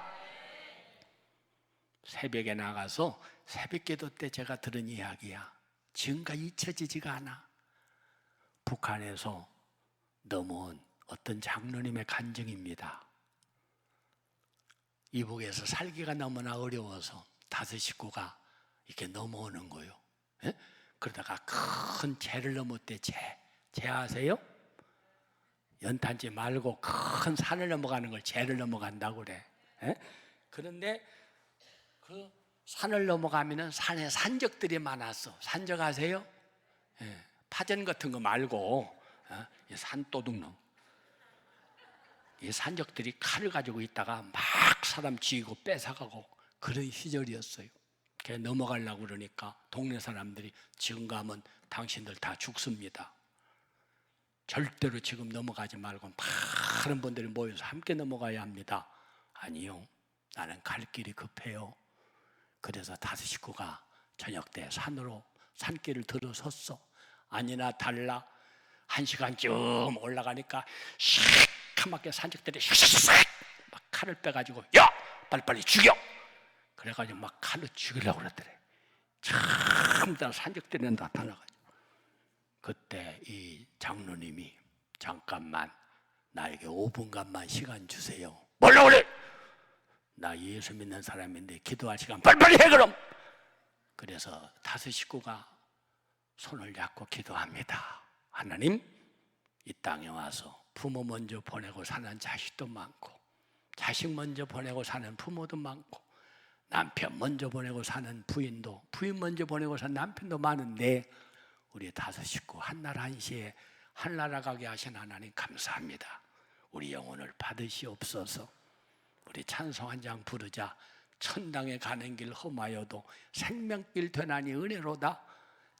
새벽에 나가서 새벽기도 때 제가 들은 이야기야. 지금까지 잊혀지지가 않아. 북한에서 넘어온 어떤 장로님의 간증입니다. 이북에서 살기가 너무나 어려워서 5 식구가 이렇게 넘어오는 거예요. 예? 그러다가 큰 죄를 넘었대. 죄 아세요? 연탄재 말고 큰 산을 넘어가는 걸 죄를 넘어간다고 그래. 예? 그런데 그 산을 넘어가면은 산에 산적들이 많았어. 산적 아세요? 예. 파전 같은 거 말고 산도둑놈. 이 산적들이 칼을 가지고 있다가 막 사람 쥐고 뺏어가고 그런 시절이었어요. 걔 넘어가려고 그러니까 동네 사람들이 지금 가면 당신들 다 죽습니다. 절대로 지금 넘어가지 말고 많은 분들이 모여서 함께 넘어가야 합니다. 아니요, 나는 갈 길이 급해요. 그래서 5 식구가 저녁 때 산길을 들어섰어. 아니나 달라 1시간쯤 올라가니까 시커멓게 산적들이 막 칼을 빼가지고, 야 빨리빨리 죽여. 그래가지고 막 칼로 죽이려고 그러더래. 참 산적들이 나타나가지고. 그때 이 장로님이, 잠깐만 나에게 5분간만 시간 주세요. 뭐라고 그래? 나 예수 믿는 사람인데 기도할 시간 빨리빨리 해 그럼. 그래서 5 식구가 손을 잡고 기도합니다. 하나님, 이 땅에 와서 부모 먼저 보내고 사는 자식도 많고, 자식 먼저 보내고 사는 부모도 많고, 남편 먼저 보내고 사는 부인도, 부인 먼저 보내고 사는 남편도 많은데, 우리 5 식구 한날 한시에 하늘나라 가게 하신 하나님 감사합니다. 우리 영혼을 받으시옵소서. 우리 찬송 한 장 부르자. 천당에 가는 길 험하여도 생명길 되나니 은혜로다.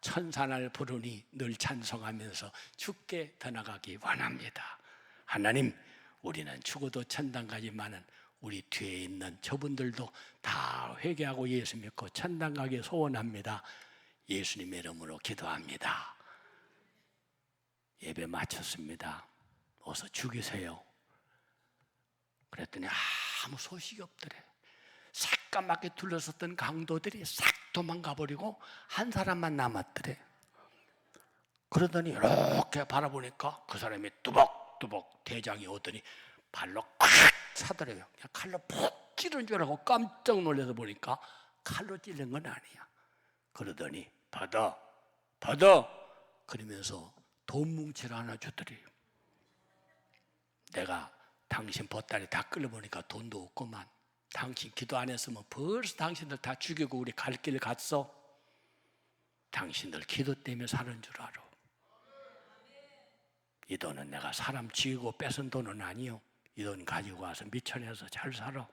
천사날 부르니 늘 찬송하면서 주께 더 나가기 원합니다. 하나님, 우리는 죽어도 천당 가지만은 우리 뒤에 있는 저분들도 다 회개하고 예수 믿고 천당 가기 소원합니다. 예수님의 이름으로 기도합니다. 예배 마쳤습니다. 어서 죽이세요. 그랬더니 아무 소식이 없더래. 새까맣게 둘러섰던 강도들이 싹 도망가 버리고 한 사람만 남았더래. 그러더니 이렇게 바라보니까 그 사람이 뚜벅뚜벅 대장이 오더니 발로 콱 차더래요. 그냥 칼로 푹 찌른 줄 알고 깜짝 놀라서 보니까 칼로 찔린 건 아니야. 그러더니 받아 그러면서 돈 뭉치를 하나 주더래요. 내가 당신 보따리 다 끌어보니까 돈도 없구만. 당신 기도 안 했으면 벌써 당신들 다 죽이고 우리 갈 길 갔어. 당신들 기도 때문에 사는 줄 알아. 이 돈은 내가 사람 죽이고 뺏은 돈은 아니요. 이 돈 가지고 와서 미천해서 잘 살아.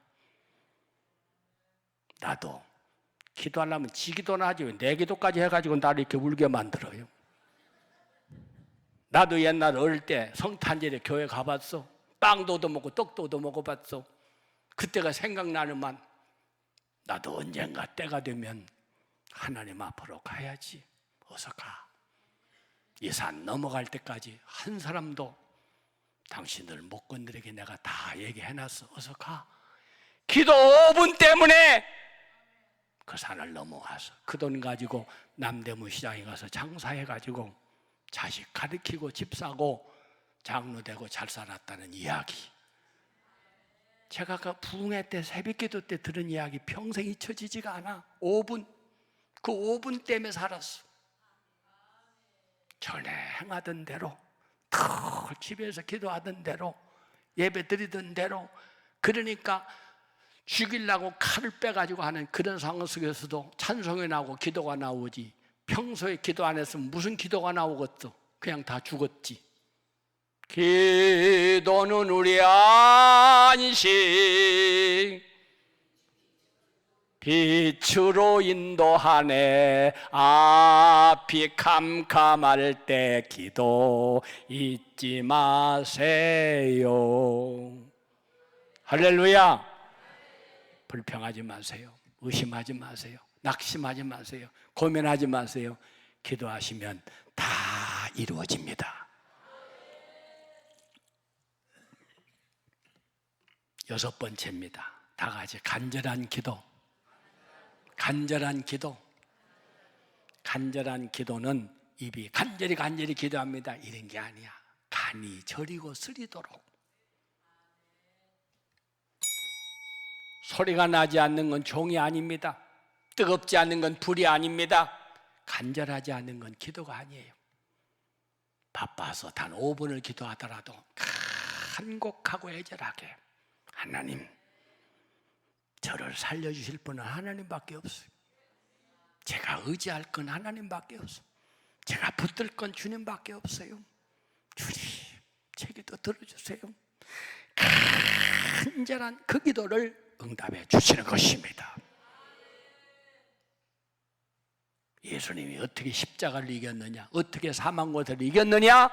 나도 기도하려면 지 기도나 하지 왜 내 기도까지 해가지고 나를 이렇게 울게 만들어요. 나도 옛날 어릴 때 성탄절에 교회 가봤어. 빵도 얻어먹고 떡도 얻어먹어봤어. 그때가 생각나는만 나도 언젠가 때가 되면 하나님 앞으로 가야지. 어서 가. 이 산 넘어갈 때까지 한 사람도 당신들 못 건드리게 내가 다 얘기해놨어. 어서 가. 기도 5분 때문에 그 산을 넘어와서 그 돈 가지고 남대문 시장에 가서 장사해가지고 자식 가르치고 집 사고 장로 되고 잘 살았다는 이야기. 제가 그 부흥회 때 새벽기도 때 들은 이야기 평생 잊혀지지가 않아. 5분. 그 5분 때문에 살았어. 전에 행하던 대로 집에서 기도하던 대로 예배 드리던 대로. 그러니까 죽이려고 칼을 빼가지고 하는 그런 상황 속에서도 찬송이 나오고 기도가 나오지. 평소에 기도 안 했으면 무슨 기도가 나오겠어. 그냥 다 죽었지. 기도는 우리 안식 빛으로 인도하네. 앞이 캄캄할 때 기도 잊지 마세요. 할렐루야. 불평하지 마세요. 의심하지 마세요. 낙심하지 마세요. 고민하지 마세요. 기도하시면 다 이루어집니다. 6번째입니다. 다 같이 간절한 기도. 간절한 기도. 간절한 기도는 입이 간절히 기도합니다. 이런 게 아니야. 간이 저리고 쓰리도록. 소리가 나지 않는 건 종이 아닙니다. 뜨겁지 않는 건 불이 아닙니다. 간절하지 않는 건 기도가 아니에요. 바빠서 단 5분을 기도하더라도 간곡하고 애절하게 하나님, 저를 살려주실 분은 하나님밖에 없어요. 제가 의지할 건 하나님밖에 없어요. 제가 붙들 건 주님밖에 없어요. 주님, 제 기도 들어주세요. 간절한 그 기도를 응답해 주시는 것입니다. 예수님이 어떻게 십자가를 이겼느냐, 어떻게 사망고를 이겼느냐?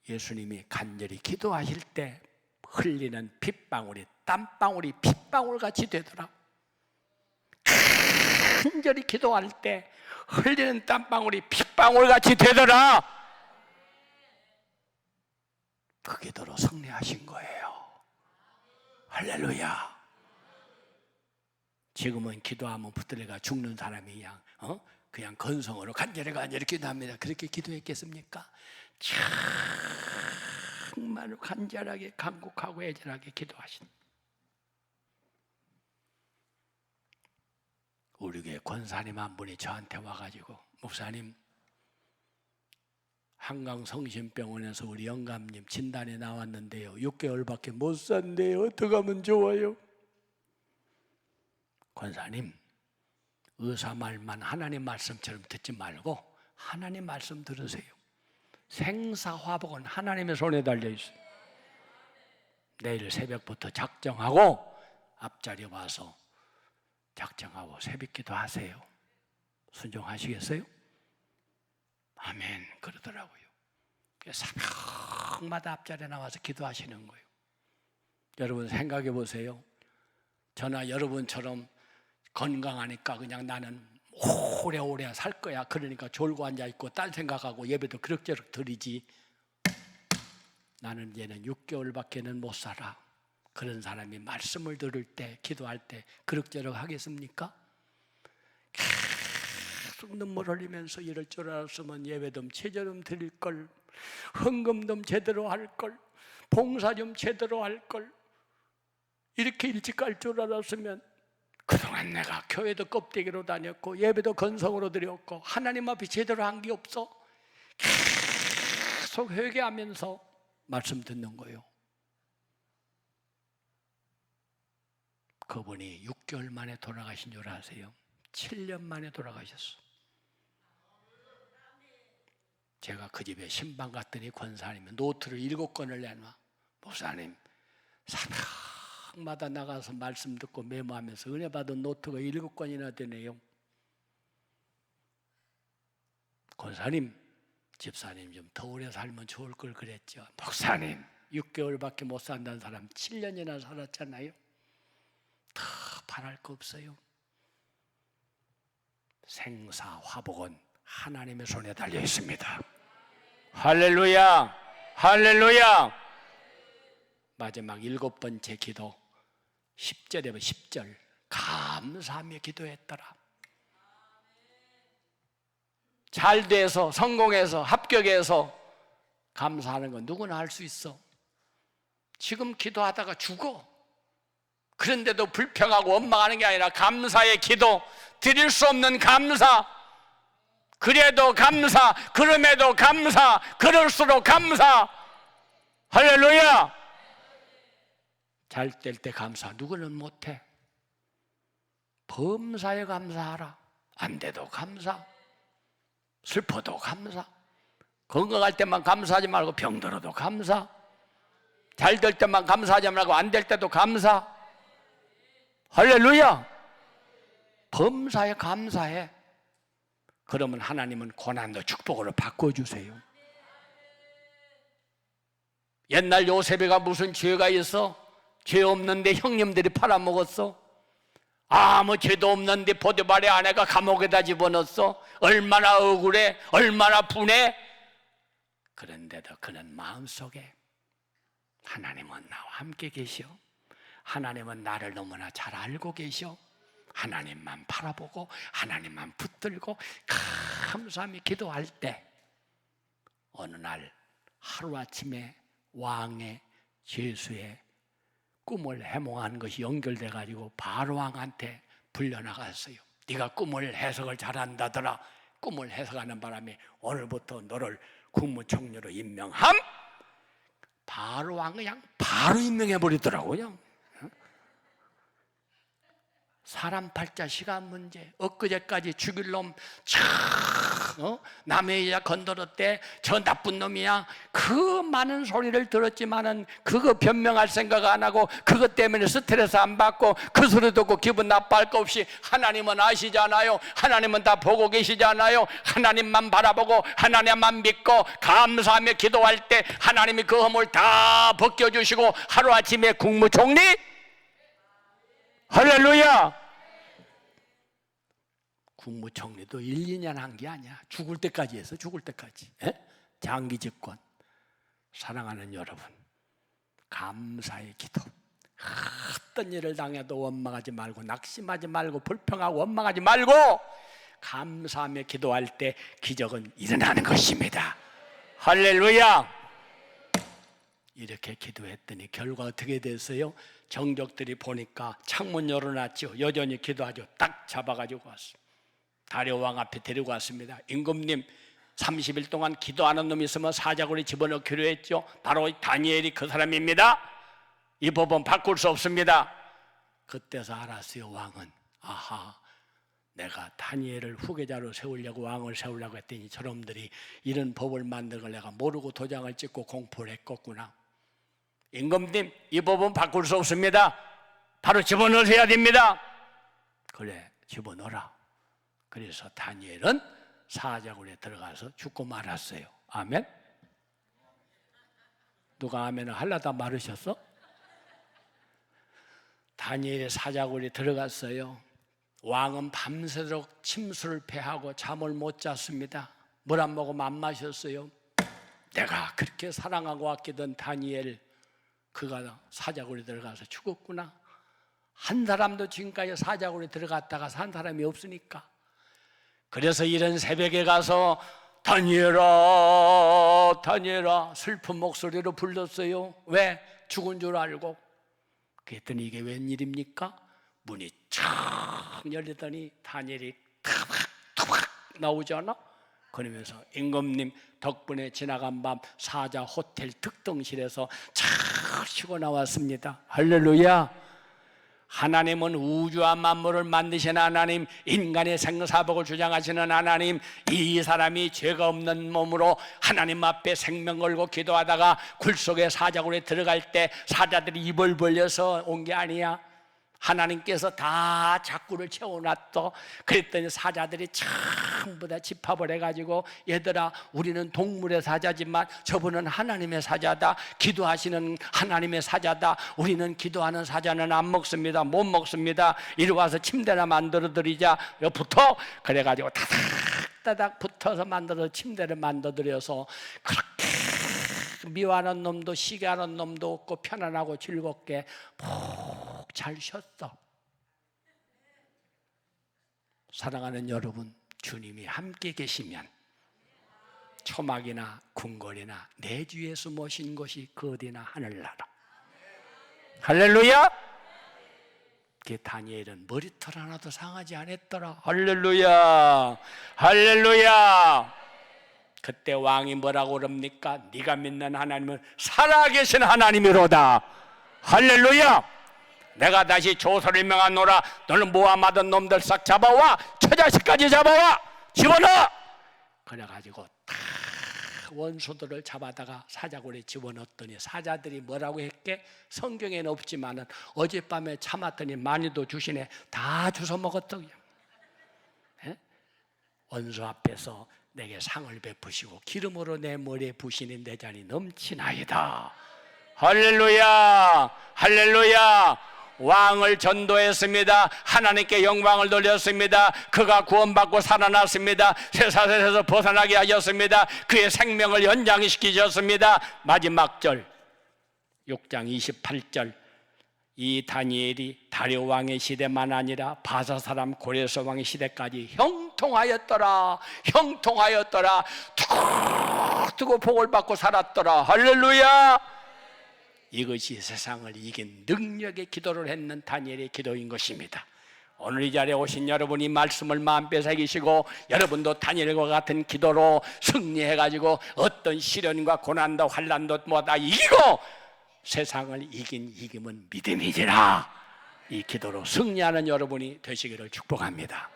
예수님이 간절히 기도하실 때 흘리는 핏방울이 땀방울이 핏방울같이 되더라. 간절히 기도할 때 흘리는 땀방울이 핏방울같이 되더라. 그 기도로 승리하신 거예요. 할렐루야. 지금은 기도하면 붙들려가 죽는 사람이 그냥 건성으로 간절히 기도합니다. 그렇게 기도했겠습니까? 정말 간절하게 간곡하고 애절하게 기도하신 우리 교회 권사님 한 분이 저한테 와가지고, 목사님, 한강성심병원에서 우리 영감님 진단에 나왔는데요, 6개월밖에 못 산대요. 어떻게 하면 좋아요? 권사님, 의사 말만 하나님 말씀처럼 듣지 말고 하나님 말씀 들으세요. 생사화복은 하나님의 손에 달려있어요. 내일 새벽부터 작정하고 앞자리에 와서 작정하고 새벽기도 하세요. 순종하시겠어요? 아멘 그러더라고요. 새벽마다 앞자리에 나와서 기도하시는 거예요. 여러분 생각해 보세요. 저나 여러분처럼 건강하니까 그냥 나는 오래오래 살 거야. 그러니까 졸고 앉아있고 딴 생각하고 예배도 그럭저럭 드리지. 나는 이제는 6개월밖에는 못 살아. 그런 사람이 말씀을 들을 때, 기도할 때 그럭저럭 하겠습니까? 계속 눈물 흘리면서 이럴 줄 알았으면 예배 좀 제대로 드릴 걸, 헌금 좀 제대로 할 걸, 봉사 좀 제대로 할 걸. 이렇게 일찍 갈 줄 알았으면 그동안 내가 교회도 껍데기로 다녔고 예배도 건성으로 드렸고 하나님 앞에 제대로 한 게 없어. 계속 회개하면서 말씀 듣는 거예요. 그분이 6개월 만에 돌아가신 줄 아세요? 7년 만에 돌아가셨어. 제가 그 집에 신방 갔더니 권사님이 노트를 7권을 내놔. 목사님, 새벽마다 나가서 말씀 듣고 메모하면서 은혜 받은 노트가 7권이나 되네요. 권사님, 집사님 좀 더 오래 살면 좋을 걸 그랬죠. 목사님, 6개월밖에 못 산다는 사람 7년이나 살았잖아요. 더 바랄 거 없어요. 생사화복은 하나님의 손에 달려 있습니다. 할렐루야, 할렐루야. 마지막 7번째 기도 10절에 보면 10절 감사하며 기도했더라. 잘 돼서 성공해서 합격해서 감사하는 건 누구나 할 수 있어. 지금 기도하다가 죽어. 그런데도 불평하고 원망하는 게 아니라 감사의 기도, 드릴 수 없는 감사, 그래도 감사, 그럼에도 감사, 그럴수록 감사. 할렐루야. 잘 될 때 감사 누구는 못해. 범사에 감사하라. 안 돼도 감사, 슬퍼도 감사, 건강할 때만 감사하지 말고 병들어도 감사, 잘 될 때만 감사하지 말고 안 될 때도 감사. 할렐루야. 범사에 감사해. 그러면 하나님은 고난도 축복으로 바꿔주세요. 옛날 요셉이가 무슨 죄가 있어? 죄 없는데 형님들이 팔아먹었어. 아무 죄도 없는데 보디발의 아내가 감옥에다 집어넣었어. 얼마나 억울해, 얼마나 분해. 그런데도 그는 마음속에 하나님은 나와 함께 계셔. 하나님은 나를 너무나 잘 알고 계셔. 하나님만 바라보고 하나님만 붙들고 감사하며 기도할 때 어느 날 하루아침에 왕의 제수의 꿈을 해몽한 것이 연결돼 가지고 바로 왕한테 불려나갔어요. 네가 꿈을 해석을 잘한다더라. 꿈을 해석하는 바람에 오늘부터 너를 국무총리로 임명함. 바로 왕 그냥 바로 임명해 버리더라고요. 사람 팔자 시간 문제. 엊그제까지 죽일 놈 남의 여자 건드렸대, 저 나쁜 놈이야, 그 많은 소리를 들었지만은 그거 변명할 생각 안 하고 그것 때문에 스트레스 안 받고 그 소리 듣고 기분 나빠할 거 없이 하나님은 아시잖아요. 하나님은 다 보고 계시잖아요. 하나님만 바라보고 하나님만 믿고 감사하며 기도할 때 하나님이 그 허물 다 벗겨주시고 하루아침에 국무총리. 할렐루야. 국무총리도 1, 2년 한 게 아니야. 죽을 때까지 해서 죽을 때까지. 장기 집권. 사랑하는 여러분, 감사의 기도. 어떤 일을 당해도 원망하지 말고 낙심하지 말고 불평하고 원망하지 말고 감사하며 기도할 때 기적은 일어나는 것입니다. 할렐루야. 이렇게 기도했더니 결과 어떻게 됐어요? 정적들이 보니까 창문 열어놨죠. 여전히 기도하죠. 딱 잡아가지고 왔어요. 다리오 왕 앞에 데리고 왔습니다. 임금님, 30일 동안 기도하는 놈이 있으면 사자굴에 집어넣기로 했죠. 바로 다니엘이 그 사람입니다. 이 법은 바꿀 수 없습니다. 그때서 알았어요. 왕은 아하, 내가 다니엘을 후계자로 세우려고 왕을 세우려고 했더니 저놈들이 이런 법을 만든 걸 내가 모르고 도장을 찍고 공포를 했겠구나. 임금님, 이 법은 바꿀 수 없습니다. 바로 집어넣으셔야 됩니다. 그래, 집어넣어라. 그래서 다니엘은 사자굴에 들어가서 죽고 말았어요. 아멘? 누가 아멘을 하려다 말으셨어? 다니엘의 사자굴에 들어갔어요. 왕은 밤새도록 침수를 패하고 잠을 못 잤습니다. 물 안 먹으면 안 마셨어요. 내가 그렇게 사랑하고 아끼던 다니엘, 그가 사자굴에 들어가서 죽었구나. 한 사람도 지금까지 사자굴에 들어갔다가 산 사람이 없으니까. 그래서 이런 새벽에 가서 다니엘아, 다니엘아 슬픈 목소리로 불렀어요. 왜? 죽은 줄 알고. 그랬더니 이게 웬일입니까? 문이 쫙 열리더니 다니엘이 타박 나오잖아. 그러면서 임금님 덕분에 지나간 밤 사자 호텔 특등실에서 잘 쉬고 나왔습니다. 할렐루야. 하나님은 우주와 만물을 만드신 하나님, 인간의 생사복을 주장하시는 하나님, 이 사람이 죄가 없는 몸으로 하나님 앞에 생명 걸고 기도하다가 굴속에 사자굴에 들어갈 때 사자들이 입을 벌려서 온 게 아니야. 하나님께서 다 작구를 채워놨어. 그랬더니 사자들이 전부 다 집합을 해가지고, 얘들아, 우리는 동물의 사자지만 저분은 하나님의 사자다. 기도하시는 하나님의 사자다. 우리는 기도하는 사자는 안 먹습니다. 못 먹습니다. 이리 와서 침대나 만들어 드리자. 여기 붙어. 그래가지고 타닥타닥 붙어서 만들어 침대를 만들어 드려서 그렇게 미워하는 놈도 시기 하는 놈도 없고 편안하고 즐겁게 푹 잘 쉬었어. 사랑하는 여러분, 주님이 함께 계시면 초막이나 궁궐이나 내주에서 모신 것이 그 어디나 하늘나라. 할렐루야. 그 다니엘은 머리털 하나도 상하지 않았더라. 할렐루야, 할렐루야. 그때 왕이 뭐라고 그럽니까? 네가 믿는 하나님은 살아계신 하나님이로다. 할렐루야. 내가 다시 조서를 명하노라. 너는 모함하던 놈들 싹 잡아와. 처자식까지 잡아와. 집어넣어. 그래가지고 다 원수들을 잡아다가 사자굴에 집어넣었더니 사자들이 뭐라고 했게? 성경에는 없지만은 어젯밤에 참았더니 많이도 주시네. 다 주워 먹었더요. 원수 앞에서 내게 상을 베푸시고 기름으로 내 머리에 부시는 내 잔이 넘치나이다. 할렐루야, 할렐루야. 왕을 전도했습니다. 하나님께 영광을 돌렸습니다. 그가 구원받고 살아났습니다. 쇠사슬에서 벗어나게 하셨습니다. 그의 생명을 연장시키셨습니다. 마지막 절 6장 28절, 이 다니엘이 다리오 왕의 시대만 아니라 바사 사람 고레스 왕의 시대까지 형통하였더라. 형통하였더라. 두고 복을 받고 살았더라. 할렐루야. 이것이 세상을 이긴 능력의 기도를 했는 다니엘의 기도인 것입니다. 오늘 이 자리에 오신 여러분이 말씀을 마음에 새기시고 여러분도 다니엘과 같은 기도로 승리해가지고 어떤 시련과 고난도 환난도 뭐다 이기고 세상을 이긴 이김은 믿음이지라. 이 기도로 승리하는 여러분이 되시기를 축복합니다.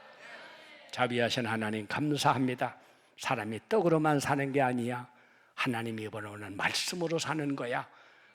자비하신 하나님 감사합니다. 사람이 떡으로만 사는 게 아니야. 하나님이 이번에는 말씀으로 사는 거야.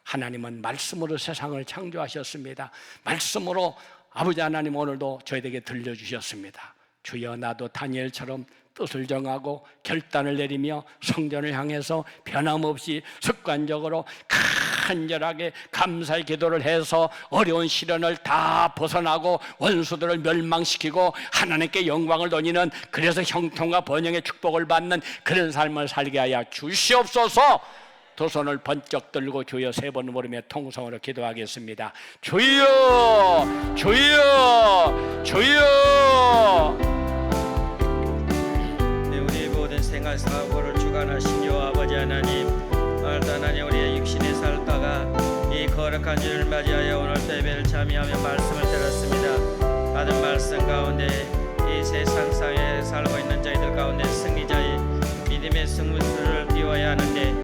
하나님은 말씀으로 세상을 창조하셨습니다. 말씀으로 아버지 하나님 오늘도 저희에게 들려주셨습니다. 주여 나도 다니엘처럼 뜻을 정하고 결단을 내리며 성전을 향해서 변함없이 습관적으로 간절하게 감사의 기도를 해서 어려운 시련을 다 벗어나고 원수들을 멸망시키고 하나님께 영광을 돌리는, 그래서 형통과 번영의 축복을 받는 그런 삶을 살게 하여 주시옵소서. 두 손을 번쩍 들고 주여 세 번 부르며 통성으로 기도하겠습니다. 주여, 주여, 주여. 네, 우리 모든 생활 사고를 주관하신 여 아버지 하나님, 오늘도 하나님 우리의 육신에 살다가 이 거룩한 주를 맞이하여 오늘 예배를 참여하며 말씀을 들었습니다. 받은 말씀 가운데 이 세상상에 살고 있는 저희들 가운데 승리자의 믿음의 승부수를